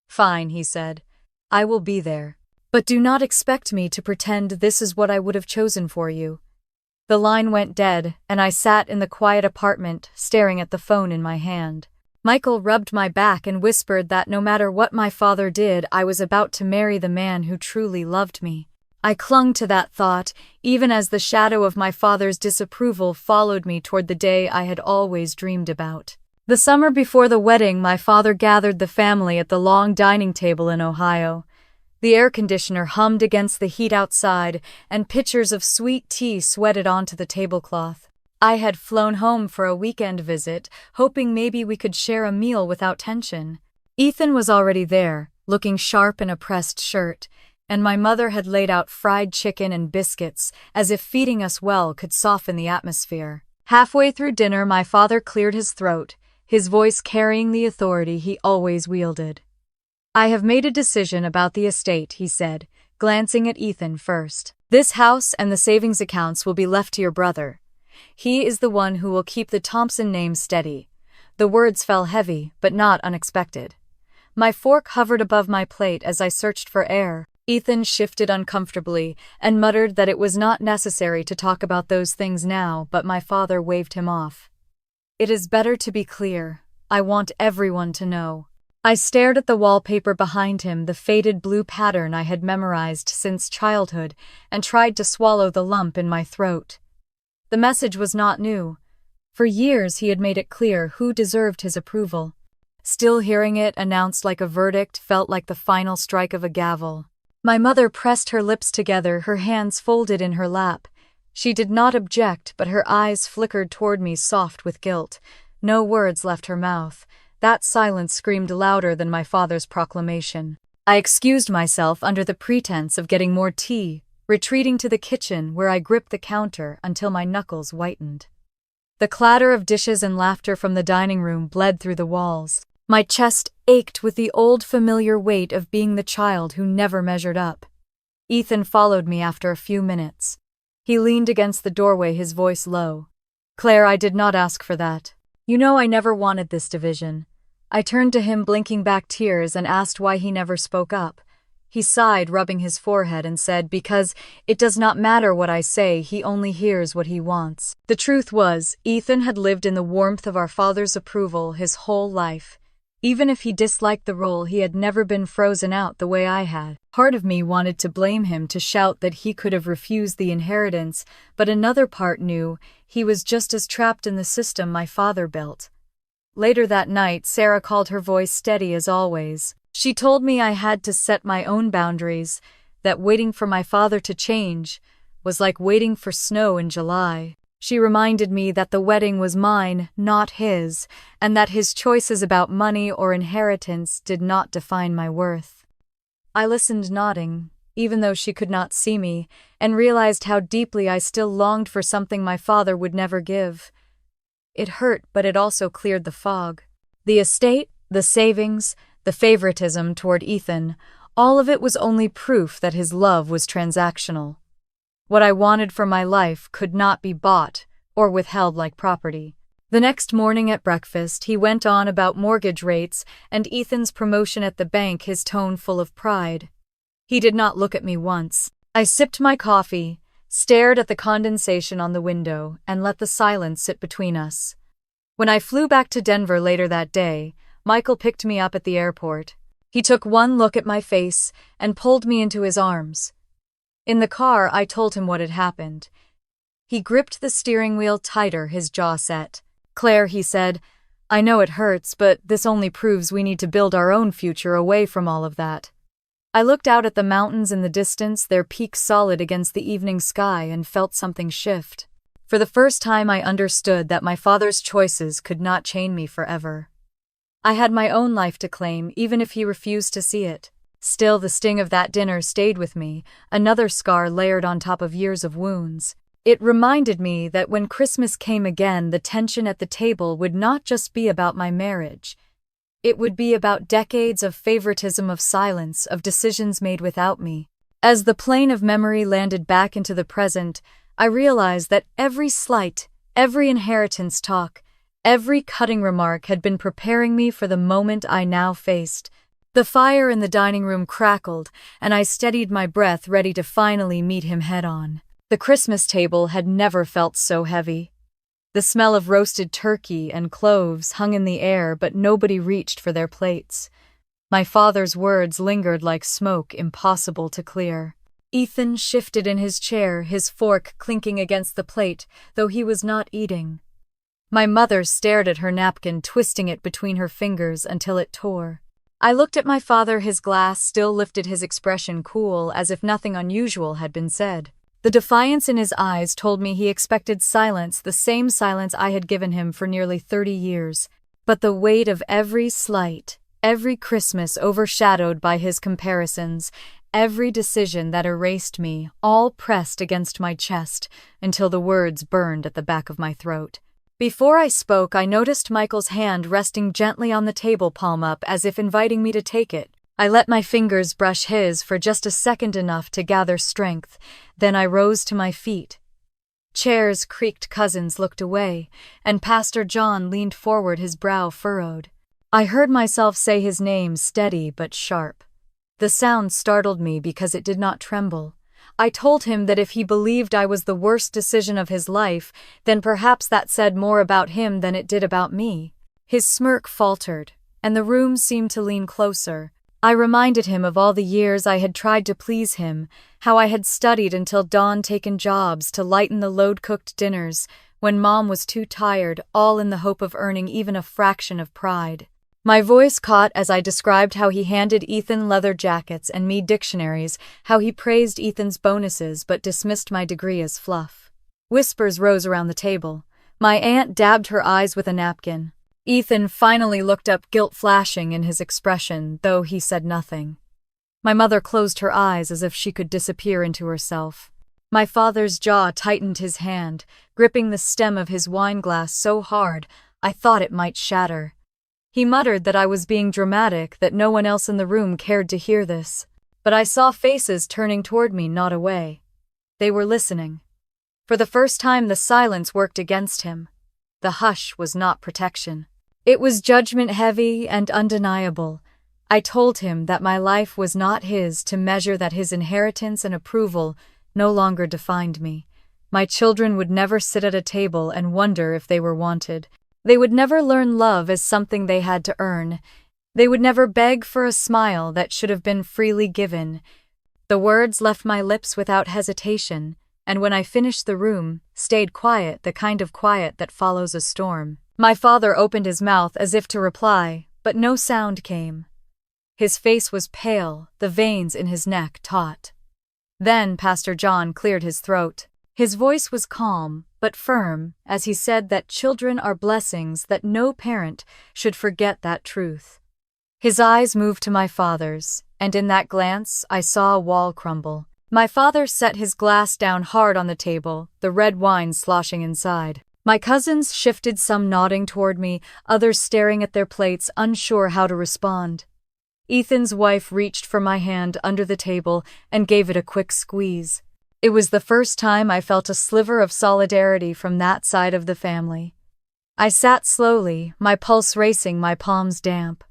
"Fine," he said. "I will be there. But do not expect me to pretend this is what I would have chosen for you." The line went dead, and I sat in the quiet apartment, staring at the phone in my hand. Michael rubbed my back and whispered that no matter what my father did, I was about to marry the man who truly loved me. I clung to that thought, even as the shadow of my father's disapproval followed me toward the day I had always dreamed about. The summer before the wedding, my father gathered the family at the long dining table in Ohio. The air conditioner hummed against the heat outside, and pitchers of sweet tea sweated onto the tablecloth. I had flown home for a weekend visit, hoping maybe we could share a meal without tension. Ethan was already there, looking sharp in a pressed shirt, and my mother had laid out fried chicken and biscuits, as if feeding us well could soften the atmosphere. Halfway through dinner, my father cleared his throat, his voice carrying the authority he always wielded. "I have made a decision about the estate," he said, glancing at Ethan first. "This house and the savings accounts will be left to your brother. He is the one who will keep the Thompson name steady." The words fell heavy, but not unexpected. My fork hovered above my plate as I searched for air. Ethan shifted uncomfortably and muttered that it was not necessary to talk about those things now, but my father waved him off. "It is better to be clear. I want everyone to know." I stared at the wallpaper behind him, the faded blue pattern I had memorized since childhood, and tried to swallow the lump in my throat. The message was not new. For years he had made it clear who deserved his approval. Still hearing it announced like a verdict felt like the final strike of a gavel. My mother pressed her lips together, her hands folded in her lap. She did not object, but her eyes flickered toward me, soft with guilt. No words left her mouth. That silence screamed louder than my father's proclamation. I excused myself under the pretense of getting more tea, retreating to the kitchen where I gripped the counter until my knuckles whitened. The clatter of dishes and laughter from the dining room bled through the walls. My chest ached with the old familiar weight of being the child who never measured up. Ethan followed me after a few minutes. He leaned against the doorway, his voice low. "Claire, I did not ask for that. You know I never wanted this division." I turned to him, blinking back tears, and asked why he never spoke up. He sighed, rubbing his forehead, and said, "Because it does not matter what I say, he only hears what he wants." The truth was, Ethan had lived in the warmth of our father's approval his whole life. Even if he disliked the role, he had never been frozen out the way I had. Part of me wanted to blame him, to shout that he could have refused the inheritance, but another part knew he was just as trapped in the system my father built. Later that night, Sarah called, her voice steady as always. She told me I had to set my own boundaries, that waiting for my father to change was like waiting for snow in July. She reminded me that the wedding was mine, not his, and that his choices about money or inheritance did not define my worth. I listened, nodding, even though she could not see me, and realized how deeply I still longed for something my father would never give. It hurt, but it also cleared the fog. The estate, the savings, the favoritism toward Ethan, all of it was only proof that his love was transactional. What I wanted for my life could not be bought or withheld like property. The next morning at breakfast, he went on about mortgage rates and Ethan's promotion at the bank, his tone full of pride. He did not look at me once. I sipped my coffee, stared at the condensation on the window, and let the silence sit between us. When I flew back to Denver later that day, Michael picked me up at the airport. He took one look at my face and pulled me into his arms. In the car, I told him what had happened. He gripped the steering wheel tighter, his jaw set. "Claire," he said, "I know it hurts, but this only proves we need to build our own future away from all of that." I looked out at the mountains in the distance, their peaks solid against the evening sky, and felt something shift. For the first time, I understood that my father's choices could not chain me forever. I had my own life to claim, even if he refused to see it. Still, the sting of that dinner stayed with me, another scar layered on top of years of wounds. It reminded me that when Christmas came again, the tension at the table would not just be about my marriage. It would be about decades of favoritism, of silence, of decisions made without me. As the plane of memory landed back into the present, I realized that every slight, every inheritance talk, every cutting remark had been preparing me for the moment I now faced. The fire in the dining room crackled, and I steadied my breath, ready to finally meet him head-on. The Christmas table had never felt so heavy. The smell of roasted turkey and cloves hung in the air, but nobody reached for their plates. My father's words lingered like smoke, impossible to clear. Ethan shifted in his chair, his fork clinking against the plate, though he was not eating. My mother stared at her napkin, twisting it between her fingers until it tore. I looked at my father, his glass still lifted, his expression cool, as if nothing unusual had been said. The defiance in his eyes told me he expected silence, the same silence I had given him for nearly 30 years. But the weight of every slight, every Christmas overshadowed by his comparisons, every decision that erased me, all pressed against my chest until the words burned at the back of my throat. Before I spoke, I noticed Michael's hand resting gently on the table, palm up, as if inviting me to take it. I let my fingers brush his for just a second, enough to gather strength. Then I rose to my feet. Chairs creaked, cousins looked away, and Pastor John leaned forward, his brow furrowed. I heard myself say his name, steady but sharp. The sound startled me because it did not tremble. I told him that if he believed I was the worst decision of his life, then perhaps that said more about him than it did about me. His smirk faltered, and the room seemed to lean closer. I reminded him of all the years I had tried to please him, how I had studied until dawn, taken jobs to lighten the load-cooked dinners, when Mom was too tired, all in the hope of earning even a fraction of pride. My voice caught as I described how he handed Ethan leather jackets and me dictionaries, how he praised Ethan's bonuses but dismissed my degree as fluff. Whispers rose around the table. My aunt dabbed her eyes with a napkin. Ethan finally looked up, guilt flashing in his expression, though he said nothing. My mother closed her eyes as if she could disappear into herself. My father's jaw tightened, his hand, gripping the stem of his wine glass so hard I thought it might shatter. He muttered that I was being dramatic, that no one else in the room cared to hear this. But I saw faces turning toward me, not away. They were listening. For the first time, the silence worked against him. The hush was not protection. It was judgment, heavy and undeniable. I told him that my life was not his to measure, that his inheritance and approval no longer defined me. My children would never sit at a table and wonder if they were wanted. They would never learn love as something they had to earn. They would never beg for a smile that should have been freely given. The words left my lips without hesitation, and when I finished, the room stayed quiet, the kind of quiet that follows a storm. My father opened his mouth as if to reply, but no sound came. His face was pale, the veins in his neck taut. Then Pastor John cleared his throat. His voice was calm, but firm, as he said that children are blessings, that no parent should forget that truth. His eyes moved to my father's, and in that glance I saw a wall crumble. My father set his glass down hard on the table, the red wine sloshing inside. My cousins shifted, some nodding toward me, others staring at their plates, unsure how to respond. Ethan's wife reached for my hand under the table and gave it a quick squeeze. It was the first time I felt a sliver of solidarity from that side of the family. I sat slowly, my pulse racing, my palms damp.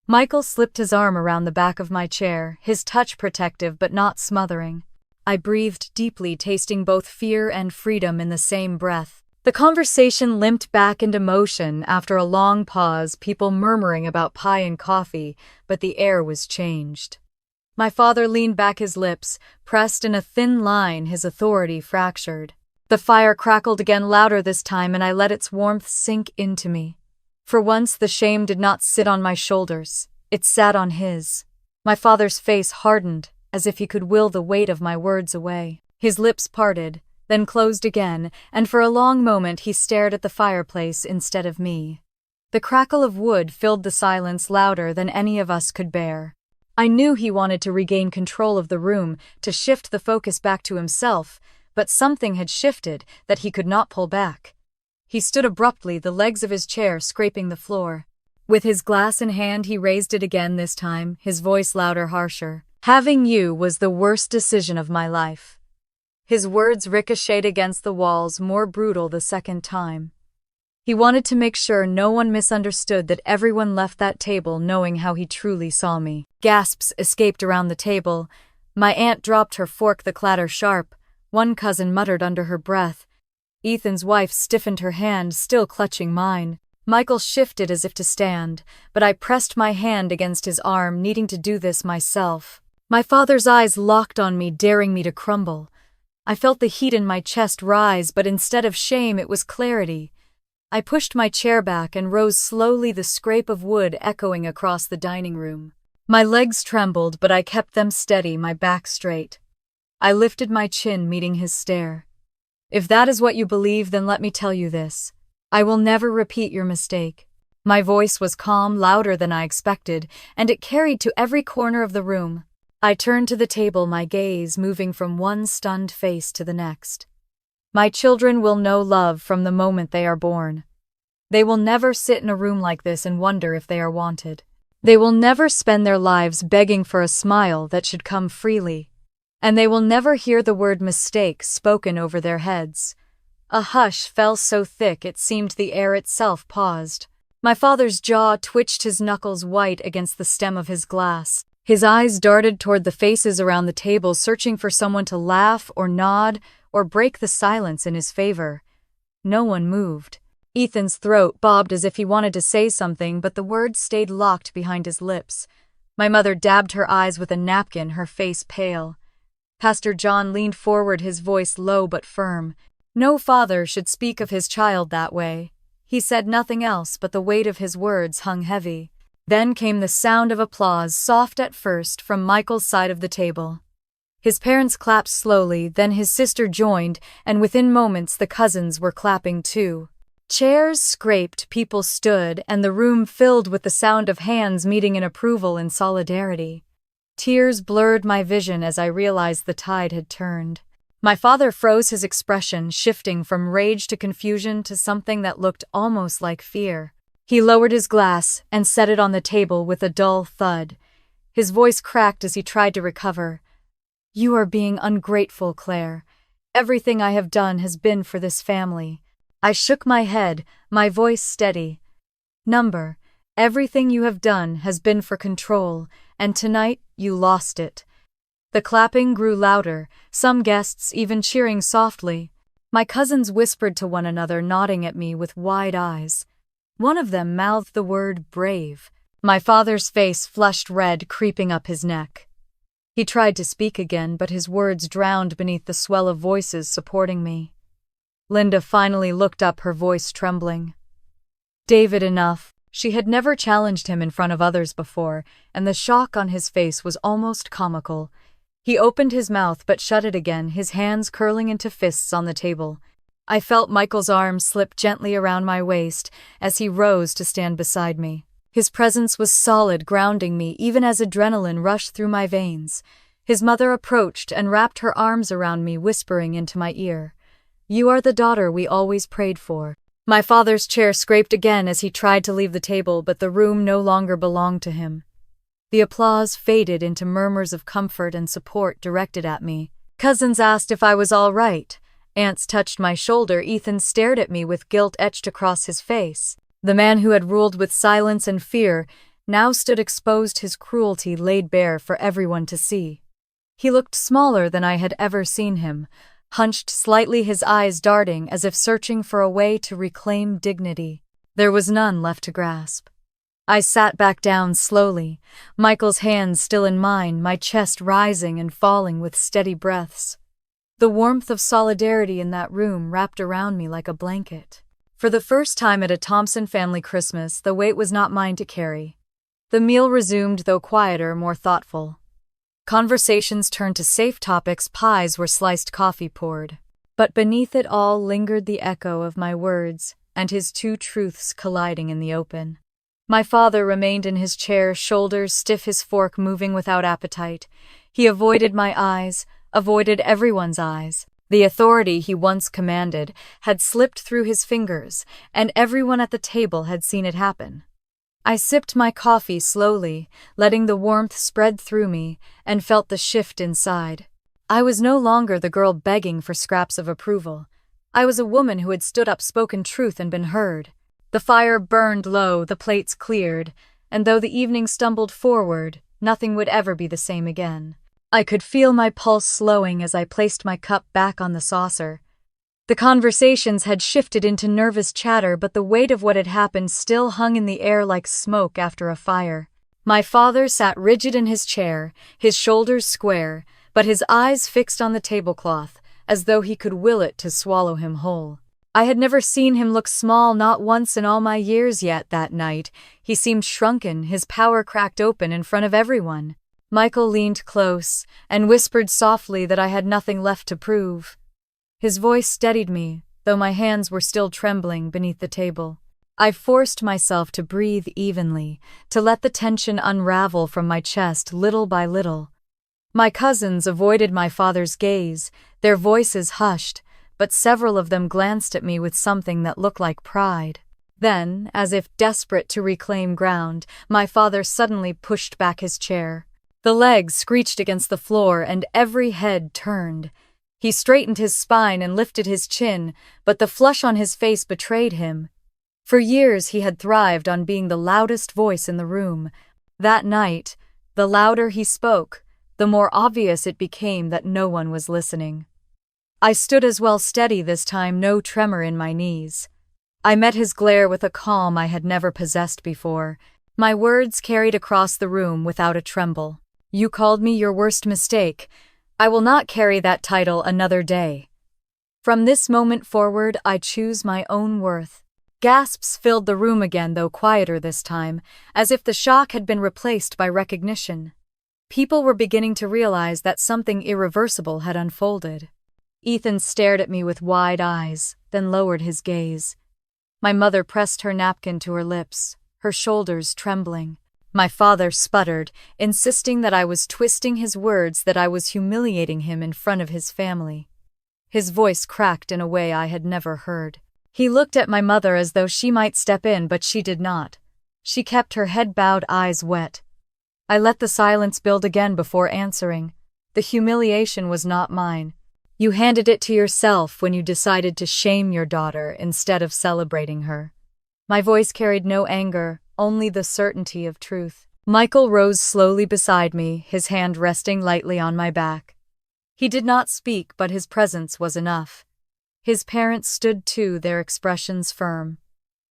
Michael slipped his arm around the back of my chair, his touch protective but not smothering. I breathed deeply, tasting both fear and freedom in the same breath. The conversation limped back into motion after a long pause, people murmuring about pie and coffee, but the air was changed. My father leaned back, his lips pressed in a thin line, his authority fractured. The fire crackled again, louder this time, and I let its warmth sink into me. For once, the shame did not sit on my shoulders. It sat on his. My father's face hardened, as if he could will the weight of my words away. His lips parted, then closed again, and for a long moment he stared at the fireplace instead of me. The crackle of wood filled the silence, louder than any of us could bear. I knew he wanted to regain control of the room, to shift the focus back to himself, but something had shifted that he could not pull back. He stood abruptly, the legs of his chair scraping the floor. With his glass in hand, he raised it again, this time, his voice louder, harsher. "Having you was the worst decision of my life." His words ricocheted against the walls, more brutal the second time. He wanted to make sure no one misunderstood, that everyone left that table knowing how he truly saw me. Gasps escaped around the table. My aunt dropped her fork, the clatter sharp. One cousin muttered under her breath. Ethan's wife stiffened her hand, still clutching mine. Michael shifted as if to stand, but I pressed my hand against his arm, needing to do this myself. My father's eyes locked on me, daring me to crumble. I felt the heat in my chest rise, but instead of shame, it was clarity. I pushed my chair back and rose slowly, the scrape of wood echoing across the dining room. My legs trembled, but I kept them steady, my back straight. I lifted my chin, meeting his stare. "If that is what you believe, then let me tell you this. I will never repeat your mistake." My voice was calm, louder than I expected, and it carried to every corner of the room. I turned to the table, my gaze moving from one stunned face to the next. My children will know love from the moment they are born. They will never sit in a room like this and wonder if they are wanted. They will never spend their lives begging for a smile that should come freely. And they will never hear the word mistake spoken over their heads. A hush fell so thick it seemed the air itself paused. My father's jaw twitched, his knuckles white against the stem of his glass. His eyes darted toward the faces around the table, searching for someone to laugh or nod or break the silence in his favor. No one moved. Ethan's throat bobbed as if he wanted to say something, but the words stayed locked behind his lips. My mother dabbed her eyes with a napkin, her face pale. Pastor John leaned forward, his voice low but firm. No father should speak of his child that way. He said nothing else, but the weight of his words hung heavy. Then came the sound of applause, soft at first, from Michael's side of the table. His parents clapped slowly, then his sister joined, and within moments the cousins were clapping too. Chairs scraped, people stood, and the room filled with the sound of hands meeting in approval and solidarity. Tears blurred my vision as I realized the tide had turned. My father froze, his expression shifting from rage to confusion to something that looked almost like fear. He lowered his glass and set it on the table with a dull thud. His voice cracked as he tried to recover. "You are being ungrateful, Claire. Everything I have done has been for this family." I shook my head, my voice steady. "Number, everything you have done has been for control, and tonight you lost it." The clapping grew louder, some guests even cheering softly. My cousins whispered to one another, nodding at me with wide eyes. One of them mouthed the word brave. My father's face flushed red, creeping up his neck. He tried to speak again, but his words drowned beneath the swell of voices supporting me. Linda finally looked up, her voice trembling. "David, enough." She had never challenged him in front of others before, and the shock on his face was almost comical. He opened his mouth but shut it again, his hands curling into fists on the table. I felt Michael's arm slip gently around my waist as he rose to stand beside me. His presence was solid, grounding me even as adrenaline rushed through my veins. His mother approached and wrapped her arms around me, whispering into my ear, "You are the daughter we always prayed for." My father's chair scraped again as he tried to leave the table, but the room no longer belonged to him. The applause faded into murmurs of comfort and support directed at me. Cousins asked if I was all right. Aunts touched my shoulder. Ethan stared at me with guilt etched across his face. The man who had ruled with silence and fear now stood exposed, his cruelty laid bare for everyone to see. He looked smaller than I had ever seen him, hunched slightly, his eyes darting as if searching for a way to reclaim dignity. There was none left to grasp. I sat back down slowly, Michael's hands still in mine, my chest rising and falling with steady breaths. The warmth of solidarity in that room wrapped around me like a blanket. For the first time at a Thompson family Christmas, the weight was not mine to carry. The meal resumed, though quieter, more thoughtful. Conversations turned to safe topics, pies were sliced, coffee poured. But beneath it all lingered the echo of my words, and his two truths colliding in the open. My father remained in his chair, shoulders stiff, his fork moving without appetite. He avoided my eyes, avoided everyone's eyes. The authority he once commanded had slipped through his fingers, and everyone at the table had seen it happen. I sipped my coffee slowly, letting the warmth spread through me, and felt the shift inside. I was no longer the girl begging for scraps of approval. I was a woman who had stood up, spoken truth, and been heard. The fire burned low, the plates cleared, and though the evening stumbled forward, nothing would ever be the same again. I could feel my pulse slowing as I placed my cup back on the saucer. The conversations had shifted into nervous chatter, but the weight of what had happened still hung in the air like smoke after a fire. My father sat rigid in his chair, his shoulders square, but his eyes fixed on the tablecloth, as though he could will it to swallow him whole. I had never seen him look small, not once in all my years, yet that night he seemed shrunken, his power cracked open in front of everyone. Michael leaned close and whispered softly that I had nothing left to prove. His voice steadied me, though my hands were still trembling beneath the table. I forced myself to breathe evenly, to let the tension unravel from my chest little by little. My cousins avoided my father's gaze, their voices hushed, but several of them glanced at me with something that looked like pride. Then, as if desperate to reclaim ground, my father suddenly pushed back his chair. The legs screeched against the floor and every head turned. He straightened his spine and lifted his chin, but the flush on his face betrayed him. For years he had thrived on being the loudest voice in the room. That night, the louder he spoke, the more obvious it became that no one was listening. I stood as well, steady this time, no tremor in my knees. I met his glare with a calm I had never possessed before. My words carried across the room without a tremble. "You called me your worst mistake. I will not carry that title another day. From this moment forward, I choose my own worth." Gasps filled the room again, though quieter this time, as if the shock had been replaced by recognition. People were beginning to realize that something irreversible had unfolded. Ethan stared at me with wide eyes, then lowered his gaze. My mother pressed her napkin to her lips, her shoulders trembling. My father sputtered, insisting that I was twisting his words, that I was humiliating him in front of his family. His voice cracked in a way I had never heard. He looked at my mother as though she might step in, but she did not. She kept her head bowed, eyes wet. I let the silence build again before answering. The humiliation was not mine. You handed it to yourself when you decided to shame your daughter instead of celebrating her. My voice carried no anger, only the certainty of truth. Michael rose slowly beside me, his hand resting lightly on my back. He did not speak, but his presence was enough. His parents stood too, their expressions firm.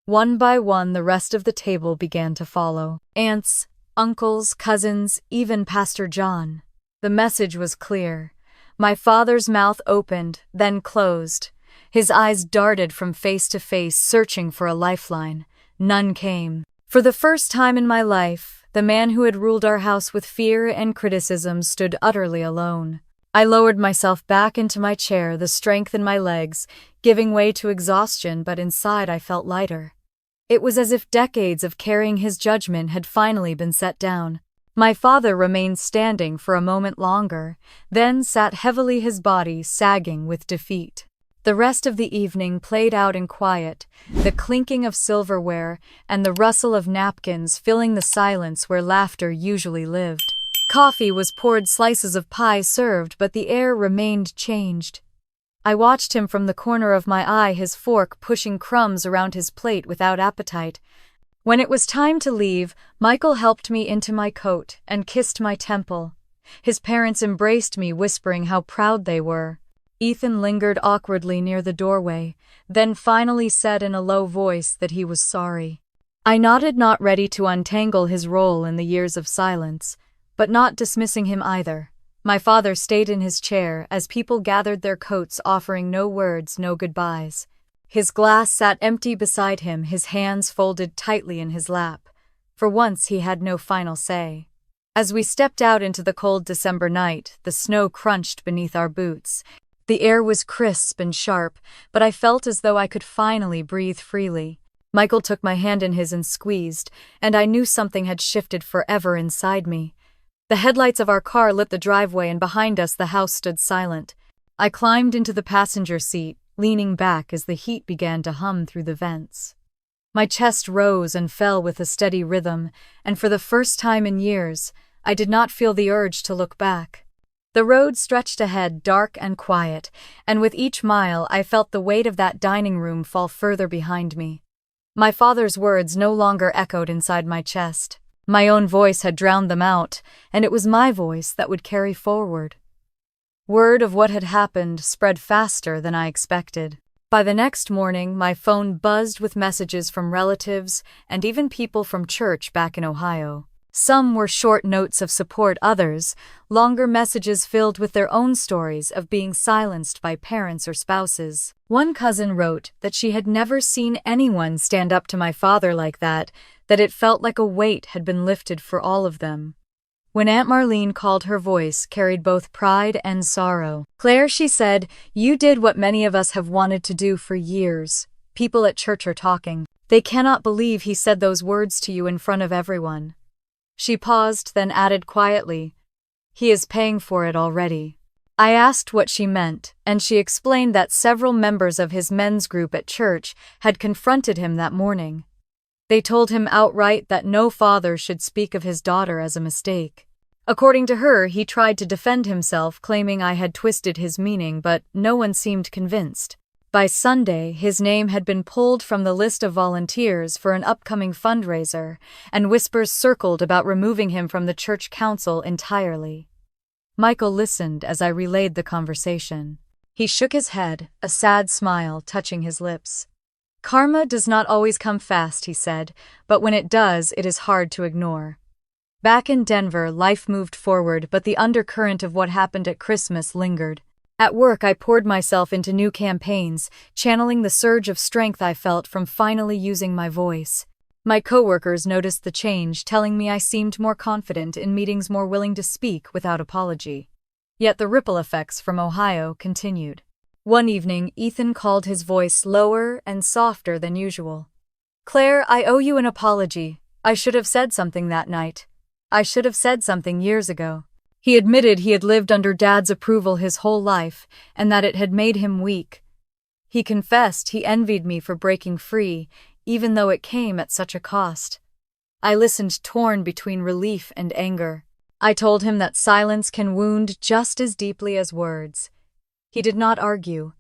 One by one, the rest of the table began to follow. Aunts, uncles, cousins, even Pastor John. The message was clear. My father's mouth opened, then closed. His eyes darted from face to face, searching for a lifeline. None came. For the first time in my life, The man who had ruled our house with fear and criticism stood utterly alone. I lowered myself back into my chair, the strength in my legs giving way to exhaustion, but inside I felt lighter. It was as if decades of carrying his judgment had finally been set down. My father remained standing for a moment longer, then sat heavily, his body sagging with defeat. The rest of the evening played out in quiet, the clinking of silverware and the rustle of napkins filling the silence where laughter usually lived. Coffee was poured, slices of pie served, but the air remained changed. I watched him from the corner of my eye, his fork pushing crumbs around his plate without appetite. When it was time to leave, Michael helped me into my coat and kissed my temple. His parents embraced me, whispering how proud they were. Ethan lingered awkwardly near the doorway, then finally said in a low voice that he was sorry. I nodded, not ready to untangle his role in the years of silence, but not dismissing him either. My father stayed in his chair as people gathered their coats, offering no words, no goodbyes. His glass sat empty beside him, his hands folded tightly in his lap. For once he had no final say. As we stepped out into the cold December night, the snow crunched beneath our boots. The air was crisp and sharp, but I felt as though I could finally breathe freely. Michael took my hand in his and squeezed, and I knew something had shifted forever inside me. The headlights of our car lit the driveway, and behind us the house stood silent. I climbed into the passenger seat, leaning back as the heat began to hum through the vents. My chest rose and fell with a steady rhythm, and for the first time in years, I did not feel the urge to look back. The road stretched ahead, dark and quiet, and with each mile I felt the weight of that dining room fall further behind me. My father's words no longer echoed inside my chest. My own voice had drowned them out, and it was my voice that would carry forward. Word of what had happened spread faster than I expected. By the next morning, my phone buzzed with messages from relatives and even people from church back in Ohio. Some were short notes of support, others, longer messages filled with their own stories of being silenced by parents or spouses. One cousin wrote that she had never seen anyone stand up to my father like that it felt like a weight had been lifted for all of them. When Aunt Marlene called, her voice carried both pride and sorrow. "Claire," she said, "you did what many of us have wanted to do for years. People at church are talking. They cannot believe he said those words to you in front of everyone." She paused, then added quietly, "He is paying for it already." I asked what she meant, and she explained that several members of his men's group at church had confronted him that morning. They told him outright that no father should speak of his daughter as a mistake. According to her, he tried to defend himself, claiming I had twisted his meaning, but no one seemed convinced. By Sunday, his name had been pulled from the list of volunteers for an upcoming fundraiser, and whispers circled about removing him from the church council entirely. Michael listened as I relayed the conversation. He shook his head, a sad smile touching his lips. "Karma does not always come fast," he said, "but when it does, it is hard to ignore." Back in Denver, life moved forward, but the undercurrent of what happened at Christmas lingered. At work, I poured myself into new campaigns, channeling the surge of strength I felt from finally using my voice. My coworkers noticed the change, telling me I seemed more confident in meetings, more willing to speak without apology. Yet the ripple effects from Ohio continued. One evening, Ethan called, his voice lower and softer than usual. "Claire, I owe you an apology. I should have said something that night. I should have said something years ago." He admitted he had lived under Dad's approval his whole life, and that it had made him weak. He confessed he envied me for breaking free, even though it came at such a cost. I listened, torn between relief and anger. I told him that silence can wound just as deeply as words. He did not argue.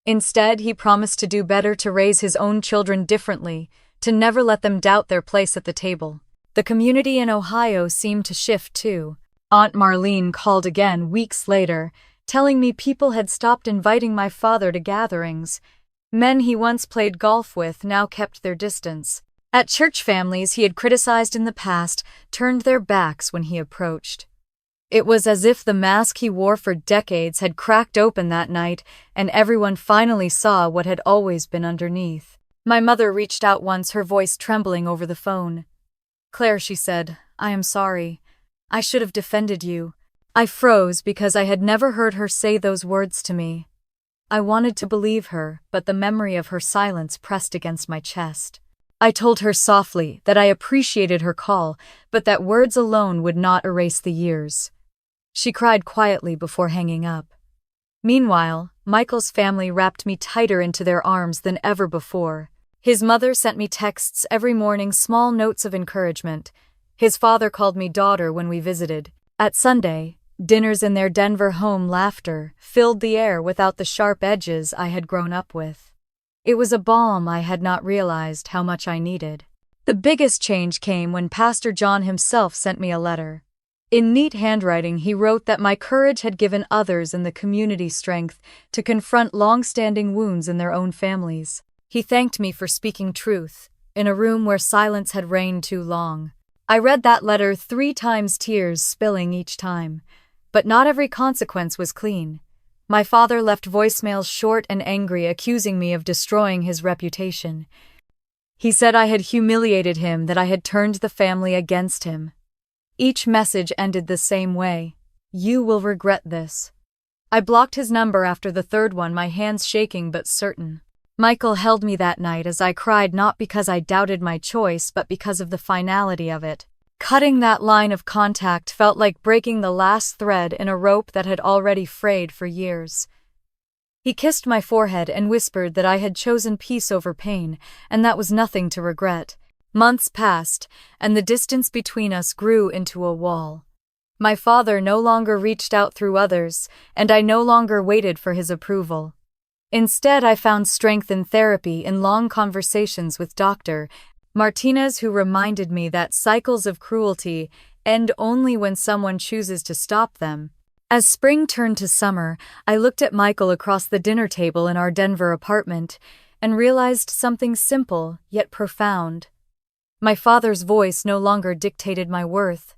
Instead, he promised to do better, to raise his own children differently, to never let them doubt their place at the table. The community in Ohio seemed to shift too. Aunt Marlene called again weeks later, telling me people had stopped inviting my father to gatherings. Men he once played golf with now kept their distance. At church, families he had criticized in the past turned their backs when he approached. It was as if the mask he wore for decades had cracked open that night, and everyone finally saw what had always been underneath. My mother reached out once, her voice trembling over the phone. "Claire," she said, I am sorry. I should have defended you." I froze because I had never heard her say those words to me. I wanted to believe her, but the memory of her silence pressed against my chest. I told her softly that I appreciated her call, but that words alone would not erase the years. She cried quietly before hanging up. Meanwhile, Michael's family wrapped me tighter into their arms than ever before. His mother sent me texts every morning, small notes of encouragement. His father called me daughter when we visited. At Sunday, dinners in their Denver home, laughter filled the air without the sharp edges I had grown up with. It was a balm I had not realized how much I needed. The biggest change came when Pastor John himself sent me a letter. In neat handwriting, he wrote that my courage had given others in the community strength to confront long-standing wounds in their own families. He thanked me for speaking truth in a room where silence had reigned too long. I read that letter 3 times, tears spilling each time. But not every consequence was clean. My father left voicemails short and angry, accusing me of destroying his reputation. He said I had humiliated him, that I had turned the family against him. Each message ended the same way: "You will regret this." I blocked his number after the third one, my hands shaking but certain. Michael held me that night as I cried, not because I doubted my choice, but because of the finality of it. Cutting that line of contact felt like breaking the last thread in a rope that had already frayed for years. He kissed my forehead and whispered that I had chosen peace over pain, and that was nothing to regret. Months passed, and the distance between us grew into a wall. My father no longer reached out through others, and I no longer waited for his approval. Instead, I found strength in therapy, in long conversations with Dr. Martinez, who reminded me that cycles of cruelty end only when someone chooses to stop them. As spring turned to summer, I looked at Michael across the dinner table in our Denver apartment and realized something simple yet profound. My father's voice no longer dictated my worth.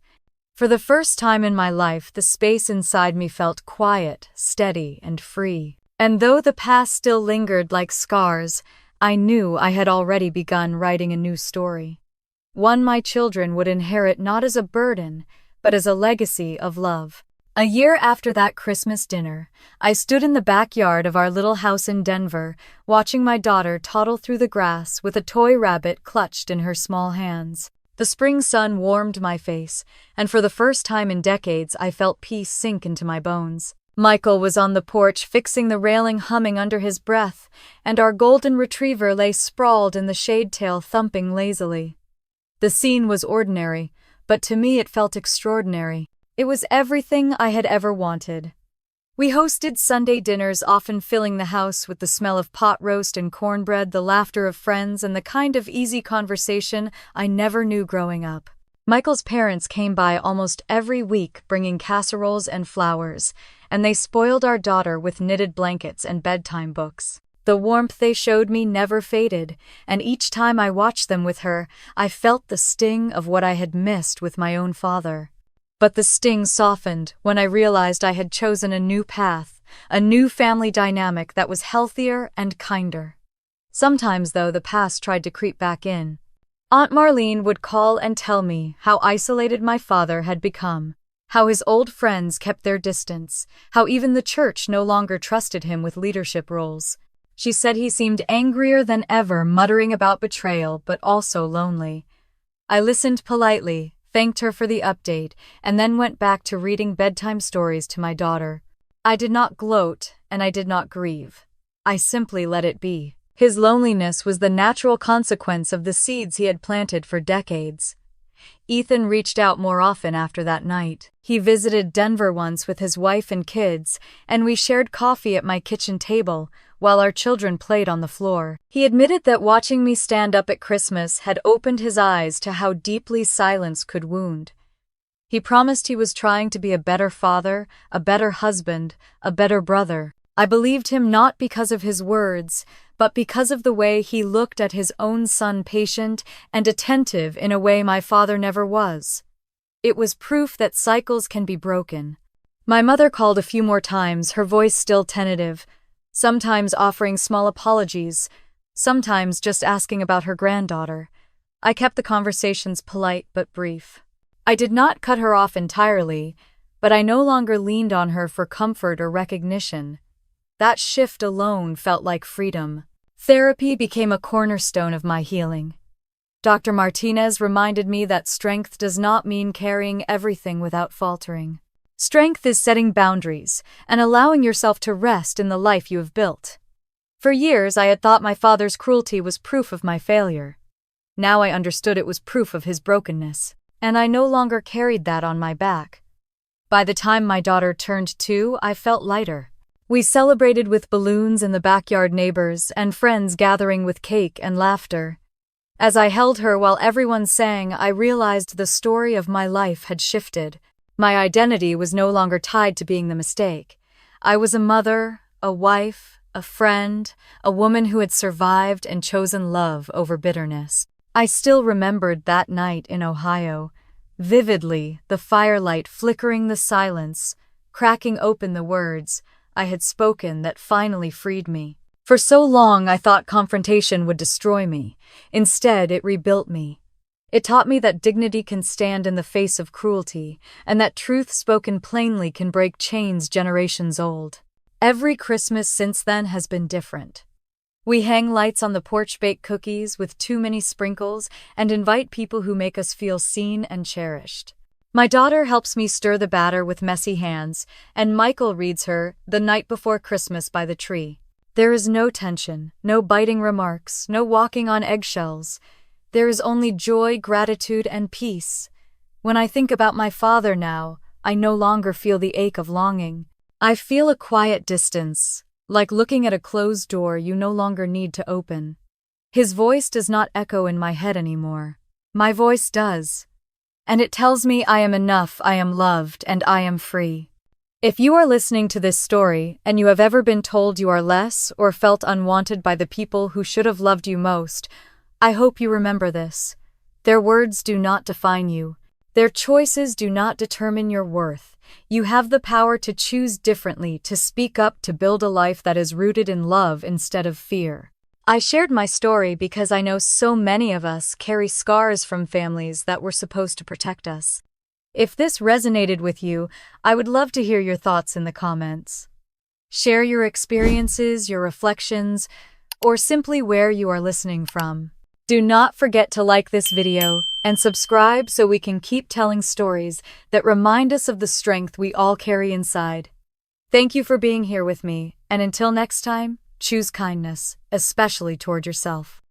For the first time in my life, the space inside me felt quiet, steady, and free. And though the past still lingered like scars, I knew I had already begun writing a new story. One my children would inherit not as a burden, but as a legacy of love. A year after that Christmas dinner, I stood in the backyard of our little house in Denver, watching my daughter toddle through the grass with a toy rabbit clutched in her small hands. The spring sun warmed my face, and for the first time in decades I felt peace sink into my bones. Michael was on the porch fixing the railing, humming under his breath, and our golden retriever lay sprawled in the shade, tail thumping lazily. The scene was ordinary, but to me it felt extraordinary. It was everything I had ever wanted. We hosted Sunday dinners, often filling the house with the smell of pot roast and cornbread, the laughter of friends, and the kind of easy conversation I never knew growing up. Michael's parents came by almost every week, bringing casseroles and flowers, and they spoiled our daughter with knitted blankets and bedtime books. The warmth they showed me never faded, and each time I watched them with her, I felt the sting of what I had missed with my own father. But the sting softened when I realized I had chosen a new path, a new family dynamic that was healthier and kinder. Sometimes, though, the past tried to creep back in. Aunt Marlene would call and tell me how isolated my father had become, how his old friends kept their distance, how even the church no longer trusted him with leadership roles. She said he seemed angrier than ever, muttering about betrayal, but also lonely. I listened politely, thanked her for the update, and then went back to reading bedtime stories to my daughter. I did not gloat, and I did not grieve. I simply let it be. His loneliness was the natural consequence of the seeds he had planted for decades. Ethan reached out more often after that night. He visited Denver once with his wife and kids, and we shared coffee at my kitchen table while our children played on the floor. He admitted that watching me stand up at Christmas had opened his eyes to how deeply silence could wound. He promised he was trying to be a better father, a better husband, a better brother. I believed him not because of his words, but because of the way he looked at his own son, patient and attentive in a way my father never was. It was proof that cycles can be broken. My mother called a few more times, her voice still tentative, sometimes offering small apologies, sometimes just asking about her granddaughter. I kept the conversations polite but brief. I did not cut her off entirely, but I no longer leaned on her for comfort or recognition. That shift alone felt like freedom. Therapy became a cornerstone of my healing. Dr. Martinez reminded me that strength does not mean carrying everything without faltering. Strength is setting boundaries and allowing yourself to rest in the life you have built. For years, I had thought my father's cruelty was proof of my failure. Now I understood it was proof of his brokenness, and I no longer carried that on my back. By the time my daughter turned 2, I felt lighter. We celebrated with balloons in the backyard, neighbors and friends gathering with cake and laughter. As I held her while everyone sang, I realized the story of my life had shifted. My identity was no longer tied to being the mistake. I was a mother, a wife, a friend, a woman who had survived and chosen love over bitterness. I still remembered that night in Ohio, vividly, the firelight flickering the silence, cracking open the words I had spoken that finally freed me. For so long, I thought confrontation would destroy me. Instead, it rebuilt me. It taught me that dignity can stand in the face of cruelty, and that truth spoken plainly can break chains generations old. Every Christmas since then has been different. We hang lights on the porch, bake cookies with too many sprinkles, and invite people who make us feel seen and cherished. My daughter helps me stir the batter with messy hands, and Michael reads her The Night Before Christmas by the tree. There is no tension, no biting remarks, no walking on eggshells. There is only joy, gratitude, and peace. When I think about my father now, I no longer feel the ache of longing. I feel a quiet distance, like looking at a closed door you no longer need to open. His voice does not echo in my head anymore. My voice does. And it tells me I am enough, I am loved, and I am free. If you are listening to this story and you have ever been told you are less or felt unwanted by the people who should have loved you most, I hope you remember this. Their words do not define you. Their choices do not determine your worth. You have the power to choose differently, to speak up, to build a life that is rooted in love instead of fear. I shared my story because I know so many of us carry scars from families that were supposed to protect us. If this resonated with you, I would love to hear your thoughts in the comments. Share your experiences, your reflections, or simply where you are listening from. Do not forget to like this video and subscribe so we can keep telling stories that remind us of the strength we all carry inside. Thank you for being here with me, and until next time, choose kindness, especially toward yourself.